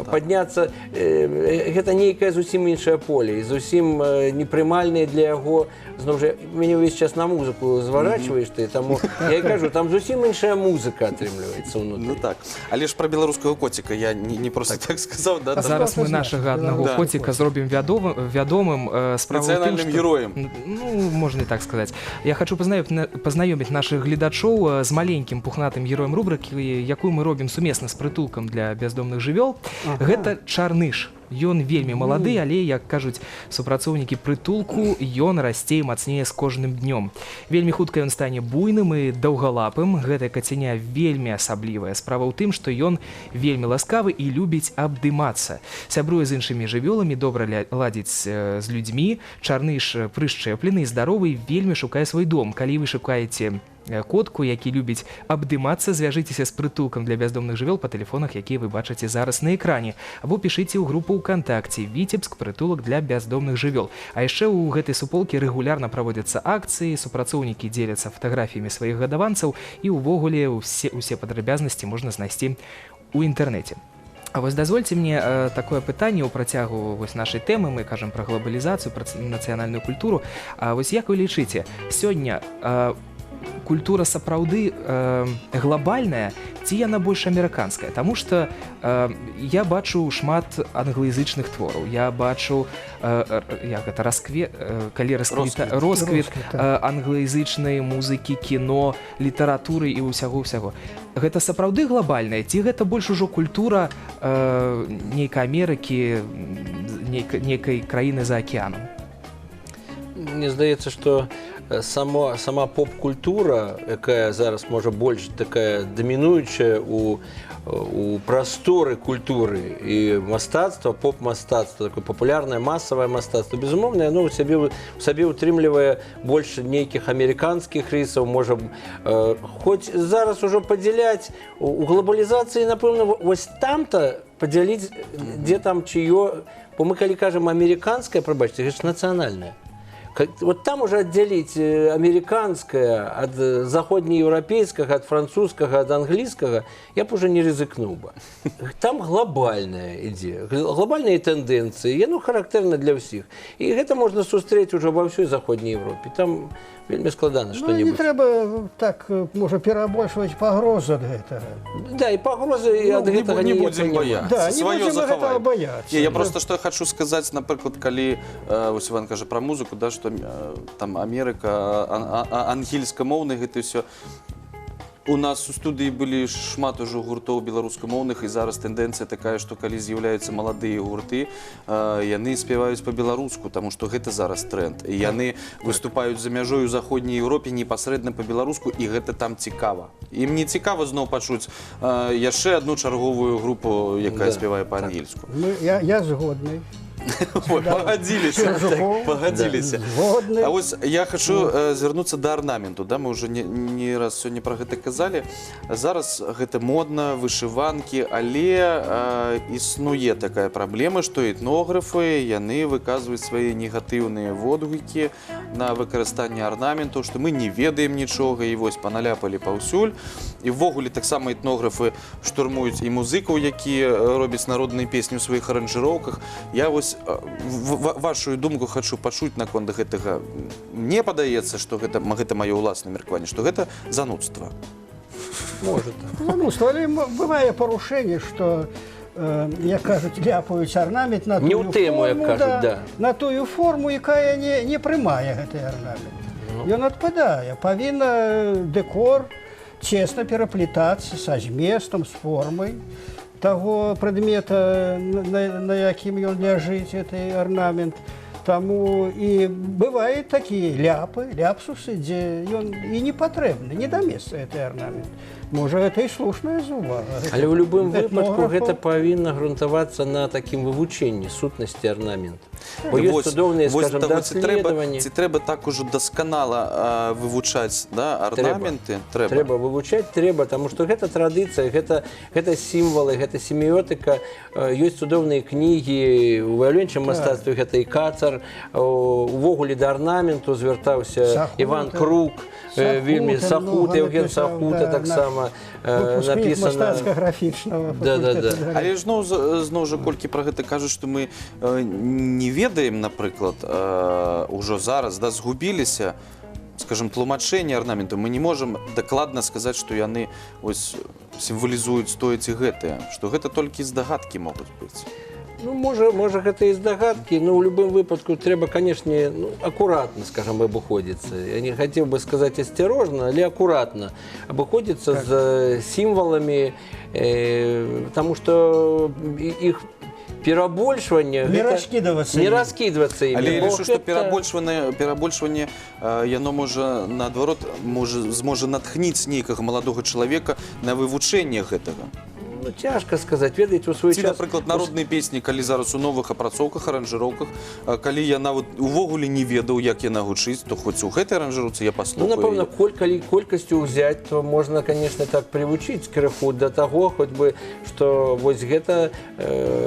падняцца, гэта нейкае зусім іншае поле, і зусім непрымальнае для яго, зноў жа, мяне ўвесь час на музыку зварачваеш ты, таму я і кажу, там зусім іншая музыка атрымліваецца ўнутры. Ну так, але ж пра беларускага коціка я не проста так сказаў. Зараз мы нашага аднаго коціка зробім вядомым. Нацыянальным героем. Ну, можна і так сказаць. Я хочу пазнаёміць нашых гледачоў з маленькім пухнатым героем рубрыкі, якую мы робім сумесна з прытулкам для бяздомных жывёл. Гэта Чарныш. Ён вельмі малады, але, як кажуць супрацоўнікі прытулку, ён расце і мацнее з кожным днём. Вельмі хутка ён стане буйным і даўгалапым. Гэтая кацяня вельмі асаблівая. Справа ў тым, што ён вельмі ласкавы і любіць абдымацца. Сябруе з іншымі жывёламі, добра ладзіць з людзьмі. Чарныш прышчэплены і здаровы, вельмі шукае свой дом. Калі вы шукаеце котку, які любіць абдымацца, звяжыцеся з прытулкам для бяздомных жывёл па тэлефонах, якія вы бачыце зараз на экране, або пішыце ў групу ВКонтакце «Віцебск. Прытулак для бяздомных жывёл». А яшчэ ў гэтай суполкі рэгулярна праводзяцца акцыі, супрацоўнікі дзеляцца фатаграфіямі сваіх гадаванцаў і ўвогуле усе падрабязнасці можна знайсці ў інтэрнэце. А вось дазвольце мне такое пытанне ў працягу нашай тэмы. Мы кажам пра глобалізацыю, пра нацыянальную культуру. А вось як вы лічыце, сёння культура сапраўды глобальная ці яна больш амерыканская? Таму што я бачу шмат англаязычных твораў. Я бачу росквіт англаязычнай музыкі, кіно, літаратуры і ўсяго-ўсяго. Гэта сапраўды глобальная ці гэта больш ужо культура нейкай Амерыкі, нейкай краіны за акіянам? Мне здаецца, што сама поп-культура, якая зараз можа больш такая дамінуючая у прасторы культуры і мастацтва, поп-мастацтва, такое папулярнае масавае мастацтва, безумоўна, яно ў сабе ўтрымлівае больш нейкіх амерыканскіх рысаў, можа, хоць зараз ужо падзяляць у глобалізацыі, напэўна, вось там-то падзяліць, дзе там чыё, бо мы калі кажам амерыканскае, прабачце, гэта ж нацыянальнае. Вот там уже отделить американское от заходнеевропейского, от французского, от английского, я бы уже не ризыкнул бы. Там глобальная идея, глобальные тенденции, и оно характерно для всех. И это можно встретить уже во всей Заходней Европе. Там вельмі складана што-небудзь. Ну, не трэба так, можа, перабольшваць пагрозы ад гэтага. Да, і пагрозы ад гэтага не будзем баяцца. Да, не будзем гэтага баяцца. Я просто што хачу сказаць, напрыклад, калі вось Іван кажа пра музыку, да, што там Амерыка, ангельскамоўны, гэта ўсё. У нас у студыі былі шмат ужо гуртоў беларускамоўных, і зараз тэндэнцыя такая, што калі з'яўляюцца маладыя гурты, яны спяваюць па-беларуску, таму што гэта зараз тренд. І яны выступаюць за мяжой у Заходняй Еўропе непасрэдна па-беларуску, і гэта там цікава. Ім не цікава зноў пачуць яшчэ адну чарговую групу, якая спявае па-ангельску. Я згодны. Ой, погодилися. Погодилися. Згодны. А ось я хочу звярнуцца да арнаменту. Да? Мы уже не раз сёння пра гэта казалі. Зараз гэта модна, вышыванкі, але існуе такая праблема, што этнографы, яны выказваюць свае негатыўныя водгукі на выкарыстанне арнаменту, што мы не ведаем нічога, і вось паналяпалі паўсюль. І ввогуле таксама этнографы штурмуюць і музыкаў, якія робяць народныя песні ў сваіх аранжыроўках. Я вось вашу думку хочу пачуць наконт гэтага. Мне падаецца, што гэта маё ўласнае меркаванне, што гэта занудства. Может. Занудство, але бывае парушэнне, што, як кажуць, ляпаюць арнамент на Не тую ў тэму, як форму, кажуць, да. на тую форму, якая не прымае гэты арнамент. Ён адпадае. Павінна дэкор цесна пераплетацца са зместам, з формай таго прадмета, на якім ён ляжыць, гэты арнамент. Таму і бываюць такія ляпсусы, дзе ён і не патрэбны, не да месца гэты арнамент. Можа, гэта і слушная зувага. Але ў любым выпадку гэта павінна грунтавацца на такім вывучэнні сутнасці арнамента. Бо ёсць цудоўныя, скажам, даследаванні. Ці трэба так ужо дасканала вывучаць арнаменты? Трэба вывучаць, таму што гэта традыцыя, гэта сімвалы, гэта семіётыка. Ёсць цудоўныя кнігі, у выяўленчым мастацтве гэта і Кацар. Увогуле да арнаменту звяртаўся Іван Крук, вельмі Сахут, Евген Сахута таксама напісана. Мастацка-графічнага факультэта. Але зноў жа, колькі пра гэта кажуць, што мы не ведаем, напрыклад, ужо зараз згубіліся, скажем, тлумачэнне арнаменту. Мы не можам дакладна сказаць, што яны сімвалізуюць тое ці гэтае, што гэта толькі здагадкі могуць быць. Ну, можа, гэта і здагадкі, но ў любым выпадку трэба, канешне, акуратна, скажам, абыходзіцца. Я не хацеў бы сказаць асцярожна, але акуратна абыходзіцца з сімваламі, таму што іх перабольшванне... Не раскідвацца імі. Але я лічу, што перабольшванне, яно можа, наадварот, зможа натхніць нейкага маладога чалавека на вывучэнне гэтага. Ну, цяжка сказаць, ведаеце, у свой час... Ці, напрыклад, народныя песні, калі зараз у новых апрацоўках, аранжыроўках, калі я нават увогуле не ведаў, як яна гучыць, то хоць у гэтай аранжыроўцы я паслухаю. Ну, напэўна, колькасцю ўзяць, то можна, конечно, так прывучыць крыху да таго, хоць бы, што вось гэта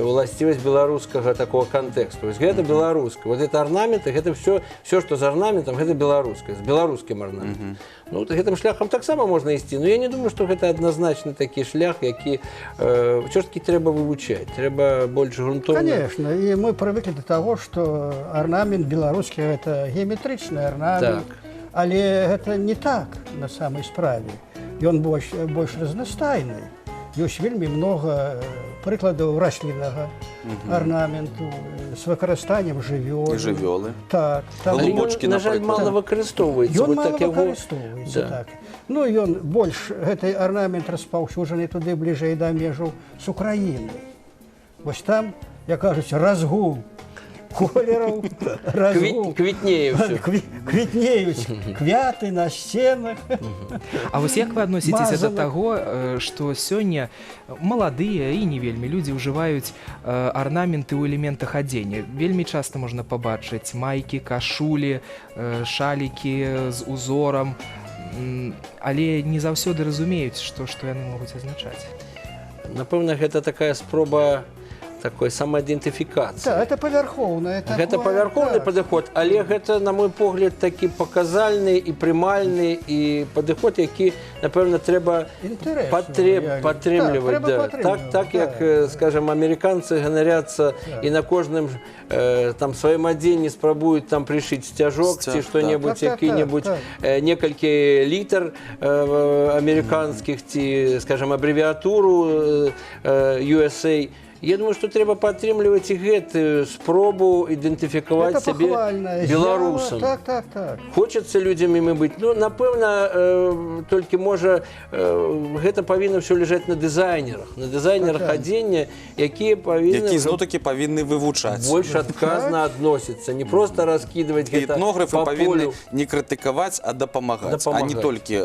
уласцівасць беларускага такого кантэксту. Вось гэта беларуска. Вот это арнаменты, гэта все, што з арнаментам, гэта беларускае, з беларускім арнаментам. Ну, гэтым шляхам таксама можна ісці, но я не думаю, што гэта адназначны такі шлях, які ўсё-таки трэба вывучаць, трэба больш грунтоўна. Конечно, і мы прывыклі да таго, што арнамент беларускі – гэта геаметрычны арнамент, але гэта не так на самай справе. Ён больш разнастайны. Ёсць вельмі многа прыкладаў расліннага арнаменту з выкарыстаннем жывёлы. Жывёлы. Так. Але ён, на жаль, мала выкарыстоўваецца. Ён мала выкарыстоўваецца, так. Ну, ён больш, гэты арнамент распаўсюджаны туды бліжэй да межаў з Украіны. Вось там, як кажуць, разгул колераў, разгул. Квітнеюць квяты на сценах. А вось як вы адносіцеся да таго, што сёння маладыя і не вельмі людзі ўжываюць арнаменты ў элементах адзення? Вельмі часта можна пабачыць майкі, кашулі, шалікі з узорам, але не заўсёды разумеюць, што яны могуць азначаць. Напэўна, гэта такая спроба такой самаідэнтыфікацыі. Так, гэта павярхоўнае. Гэта павярхоўны падыход, але гэта, на мой погляд, такі паказальны і прымальны і падыход, які, напэўна, трэба падтрымліваць. Так, як, скажем, амерыканцы ганаряцца і на кожным сваім адзенні спрабуюць там прышыць сцяжок ці што-небудзь, які-небудзь некалькі літар амерыканскіх ці, скажем, абрэвіатуру USA. Я думаю, што трэба падтрымліваць і гэтую спробу ідэнтыфікаваць сябе беларусам. Так. Хочацца людзямі мы быць. Ну, напэўна, толькі, можа, гэта павінна ўсё ляжаць на дызайнерах. На дызайнерах адзення, якія павінны... Які, зноў-такі, павінны вывучаць. Больш адказна адносіцца. Не проста раскідваць гэта па полю. Этнографы павінны не крытыкаваць, а дапамагаць. А не толькі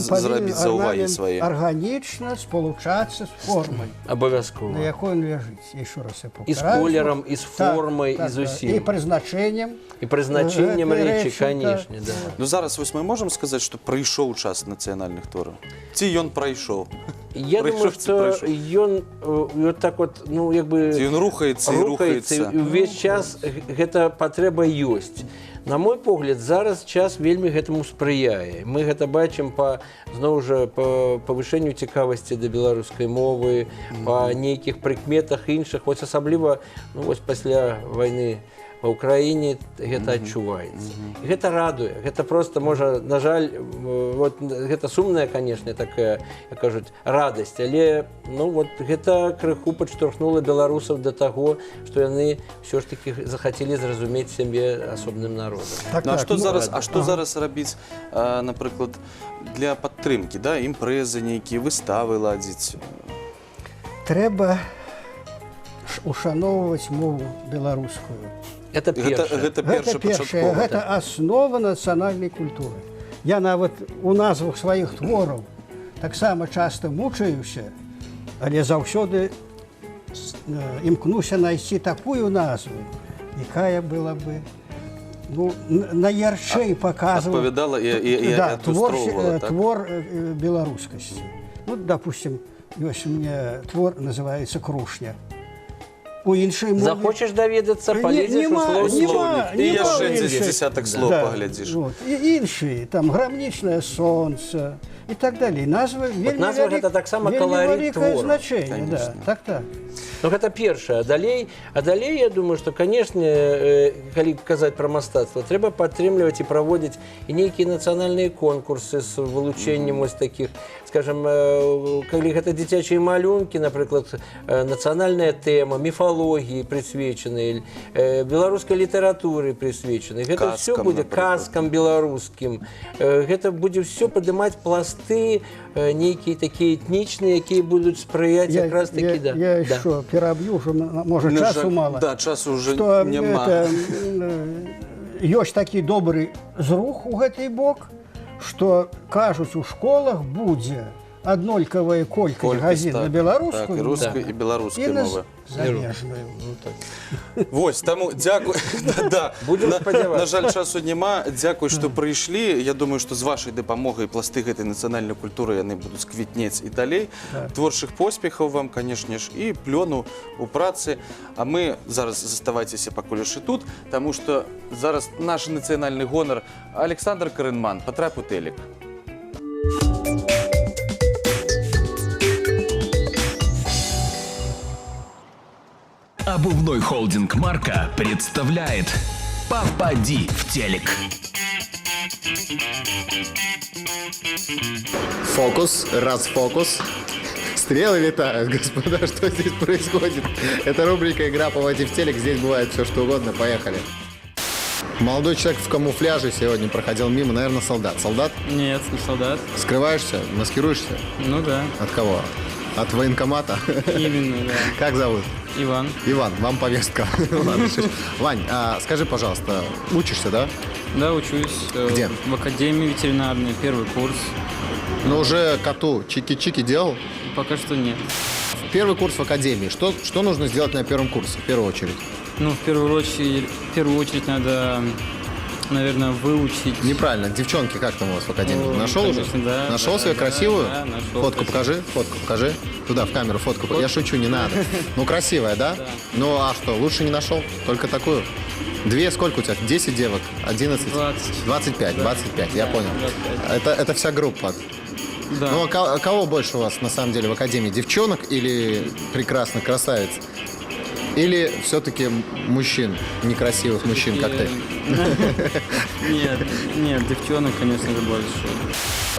зрабіць заўвагі свае. Ён павінен арганічна спалучацца з формай. Абавязкова. На якой повинен жити, я ще раз я И повторяю. с колером, и с формой, и с усім. І призначенням. И призначением речи, речи, конечно, да. Ну зараз ось ми можемо сказати, що прийшов час національних творів. Ці ён пройшов. Я думаю, что он вот так вот, ну, якби... Ці ён рухається і рухається. І увесь час гэта патрэба ёсць. На мой погляд, зараз час вельмі гэтаму спрыяе. Мы гэта бачым зноў жа па павышэнню цікавасці да беларускай мовы, па нейкіх прыкметах іншых. Вось асабліва, ну, вось пасля вайны ва ўкраіне гэта адчуваецца. І гэта радуе. Гэта проста можа, на жаль, вот, гэта сумная, канешне, такая, як кажуць, радасць, але ну, вот, гэта крыху падштурхнула беларусаў да таго, што яны ўсё ж такі захацелі зразумець сябе асобным народам. Так, Ну, а так, што ну, зараз, зараз рабіць, напрыклад, для падтрымкі, да? Імпрэзы нейкія, выставы ладзіць? Трэба ушаноўваць мову беларускую. Это першае. Гэта першае пачаткова. Гэта аснова нацыянальнай культуры. Я нават у назвах сваіх твораў таксама часта мучаюся, але заўсёды імкнуся знайсці такую назву, якая была бы ну, наярчэй паказвала твор беларускасці. Ну, допустим, ёсць у мяне твор называецца «Крушня». У іншай мове... Захочеш даведацца, палезеш у словнік. І яшчэ десятак слов паглядзіш. І іншыя, там «Грамнічнае сонца» і так далей. Назва вельмі вялікае значэнне. Так. Ну, гэта першае. А далей, я думаю, што, канешне, калі казаць пра мастацтва, трэба падтрымліваць і праводзіць і нейкія нацыянальныя конкурсы з вылучэннем вось такіх, скажем, калі гэта дзіцячыя малюнкі, напрыклад, нацыянальная тэма, міфалогіі прысвечаныя, беларускай літаратуры прысвечаныя. Гэта ўсё будзе казкам беларускім. Гэта будзе ўсё падымаць пласты нейкія такія этнічныя, якія будуць спрыяць якраз такі, да. Я еще пераб'ю, уже, может, часу мало. Да, часу уже что няма. Ёсць такі добры зрух у гэтай бок, што, кажуць, у школах будзе аднолькавая колькасць гадзін на беларускую, так, рускай і беларускай мовы. Замежную. Вось, таму дзякуй. На жаль, часу няма. Дзякуй, што прыйшлі. Я думаю, што з вашай дапамогай пласты гэтай нацыянальнай культуры яны будуць квітнець і далей. Творчых поспехаў вам, канешне ж, і плёну у працы. А мы зараз заставайцеся пакуль яшчэ тут, таму што зараз наш нацыянальны гонар Александр Карэнман патрапіў у тэлек. Обувной холдинг «Марка» представляет «Попади в телек». Фокус, раз фокус. Стрелы летают, господа, что здесь происходит? Это рубрика «Игра «Попади в телек». Здесь бывает все, что угодно. Поехали. Молодой человек в камуфляже сегодня проходил мимо, наверное, солдат. Солдат? Нет, не солдат. Скрываешься? Маскируешься? Ну да. От кого? От военкомата? Именно, да. Как зовут? Иван. Иван, вам повестка. Вань, скажи, пожалуйста, учишься, да? Да, учусь. Где? В академии ветеринарной, первый курс. Ну, уже коту чики-чики делал? Пока что нет. Первый курс в академии. Что нужно сделать на первом курсе, в первую очередь? Ну, в первую очередь надо, наверное, выучить... Неправильно. Девчонки, как там у вас в академии? Нашел конечно, уже? Да. Нашел себе красивую? Да, нашел. Фотку покажи, фотку покажи. Туда, в камеру, фотку. Я шучу, не надо. Ну, красивая, да? Да. Ну, а что, лучше не нашел? Только такую? Две, сколько у тебя? 10 девок? 11? 20. 25, Да. 25, я Да, понял. 25. Это вся группа. Да. Ну, а кого больше у вас, на самом деле, в академии? Девчонок или прекрасных красавиц? Или все-таки мужчин, некрасивых мужчин, как ты? Нет, девчонок, конечно же, больше.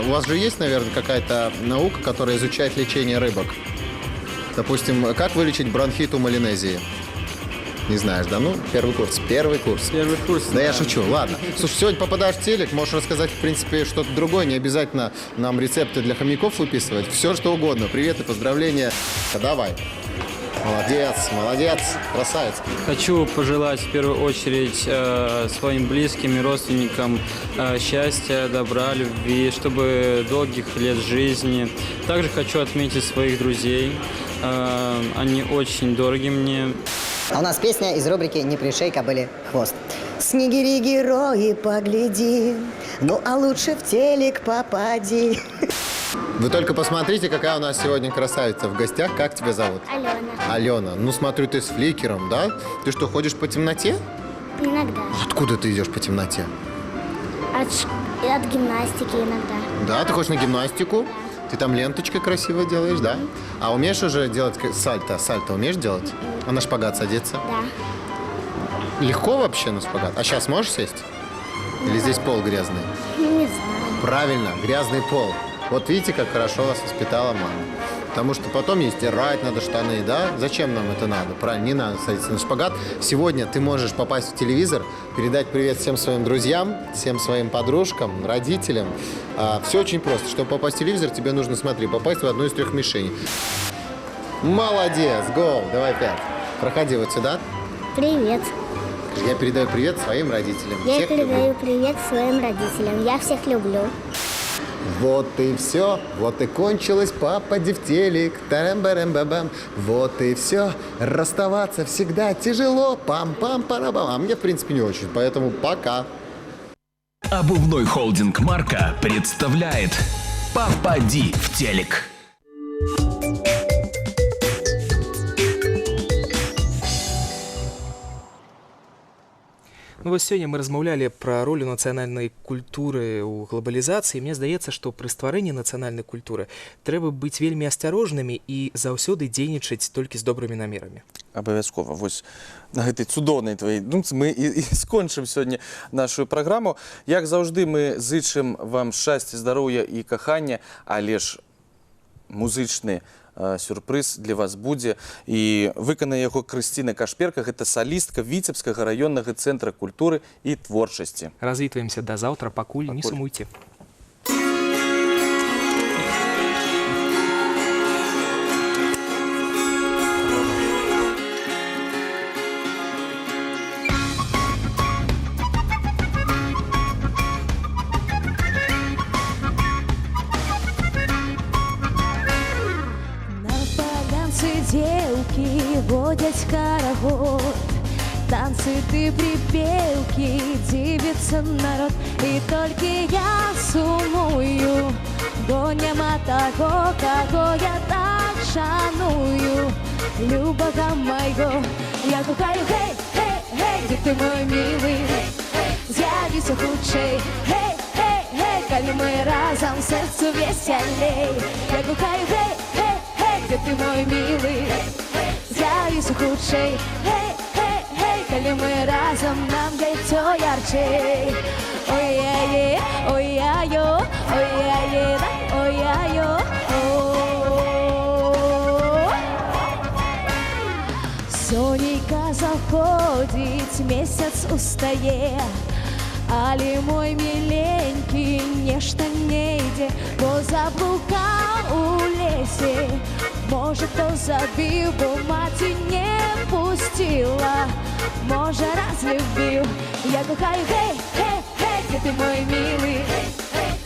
У вас же есть, наверное, какая-то наука, которая изучает лечение рыбок? Допустим, как вылечить бронхит у Малинезии? Не знаешь, да? Ну, первый курс. Первый курс, Да, я шучу, ладно. Слушай, сегодня попадаешь в телек, можешь рассказать, в принципе, что-то другое. Не обязательно нам рецепты для хомяков выписывать. Все, что угодно. Привет и поздравления. Давай. Молодец, красавец. Хочу пожелать в первую очередь своим близким и родственникам счастья, добра, любви, чтобы долгих лет жизни. Также хочу отметить своих друзей, Они очень дороги мне. А у нас песня из рубрики «Не пришей кобыле хвост». Снегири, герои, погляди, ну а лучше в телек попади. Вы только посмотрите, какая у нас сегодня красавица в гостях. Как тебя зовут? Алена. Алена. Ну, смотрю, ты с фликером, да? Ты что, ходишь по темноте? Иногда. Откуда ты идешь по темноте? От гимнастики иногда. Да, ты ходишь на гимнастику? Ты там ленточкой красиво делаешь, да? А умеешь уже делать сальто? Сальто умеешь делать? А на шпагат садиться? Да. Легко вообще на шпагат? А сейчас можешь сесть? Или здесь пол грязный? Не знаю. Правильно, грязный пол. Вот видите, как хорошо вас воспитала мама. Потому что потом ей стирать надо штаны, да? Зачем нам это надо? Правильно, не надо садиться на шпагат. Сегодня ты можешь попасть в телевизор, передать привет всем своим друзьям, всем своим подружкам, родителям. Все очень просто. Чтобы попасть в телевизор, тебе нужно, смотри, попасть в одну из 3 мишеней. Молодец, гол, давай 5. Проходи вот сюда. Привет. Я передаю привет своим родителям. Я Всех передаю люблю. привет своим родителям. Я всех люблю. Вот и все, вот и кончилось попади в телек, тарам-барам-бабам. Вот и все, расставаться всегда тяжело, пам-пам-парабам. А мне, в принципе, не очень, поэтому пока. Обувной холдинг «Марка» представляет «Попади в телек». Ну, вось сёння мы размаўлялі пра ролю нацыянальнай культуры ў глобалізацыі. Мне здаецца, што пры стварэнні нацыянальнай культуры трэба быць вельмі асцярожнымі і заўсёды дзейнічаць толькі з добрымі намерамі. Абавязкова. Вось на гэтай цудоўнай твоей думцы мы і скончым сёння нашу праграму. Як заўжды мы зычым вам шчасця, здароўя і кахання, але ж музычны сюрпрыз для вас будзе. І выканае яго Крысціна Кашперка, гэта салістка Віцебскага раённага цэнтра культуры і творчасці. Развітваемся да заўтра, пакуль не сумуйце. Девки водят карагод, танцы ты припевки, дивится народ. И только я сумую, бо нема того, кого я так шаную. Любого моего я кухаю, хей, хей, хей, где ты мой милый? З'явіся хутчэй, хей, хей, хей, коли мы разом сердцу веселей. Я кухаю, хей, хей, хей, где ты мой милый? З'явіся хутчэй, хей, хей, хей, коли мы разом нам гайцо ярчэй. Ой-я-е, ой-я-йо, ой-я-е, ой-я-йо, сонейка заходить, месяц устае, але мой миленький нешта не йде, бо заблукав у лесе. Може, хто забив, бо мати не пустила, може, разлюбив. Я кохаю, гей, гей, гей, где ты мой милый?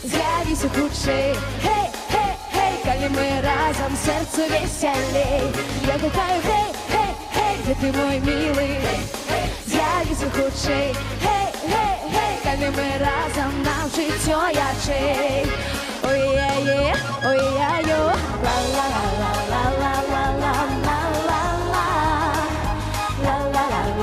З'явіся хутчэй, гей, гей, гей, коли мы разом сердцу веселей. Я кохаю, гей, гей, гей, где ты мой милый? З'явіся хутчэй, гей, гей, гей, коли мы разом нам життя ярчэй. Ой-я-е, ой-я-йо, ла-ла-ла-ла-ла-ла-ла-ла, ла-ла-ла, ла-ла-ла-ла-ла-ла-ла-ла,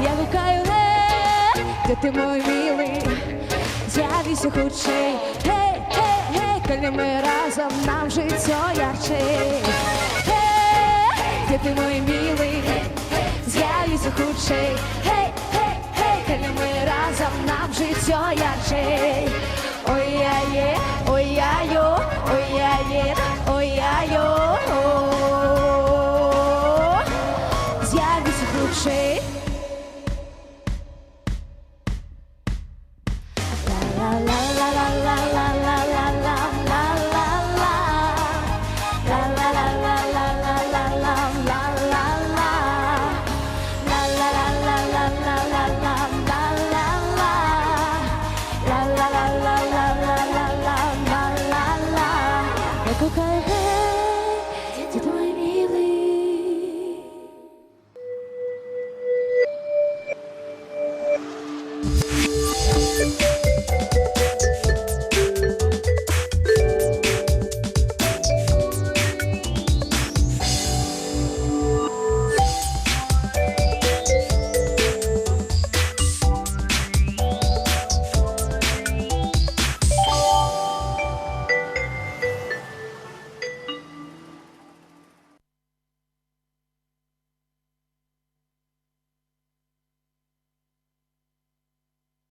я гукаю, где ты мой милый? З'явіся хутчэй, гей, гей, гей, коли ми разом нам життя ярчей. Гей, где ты мой милый? З'явіся хутчэй, гей, гей, гей, коли ми разом нам життя ярчей. Ой-я-е,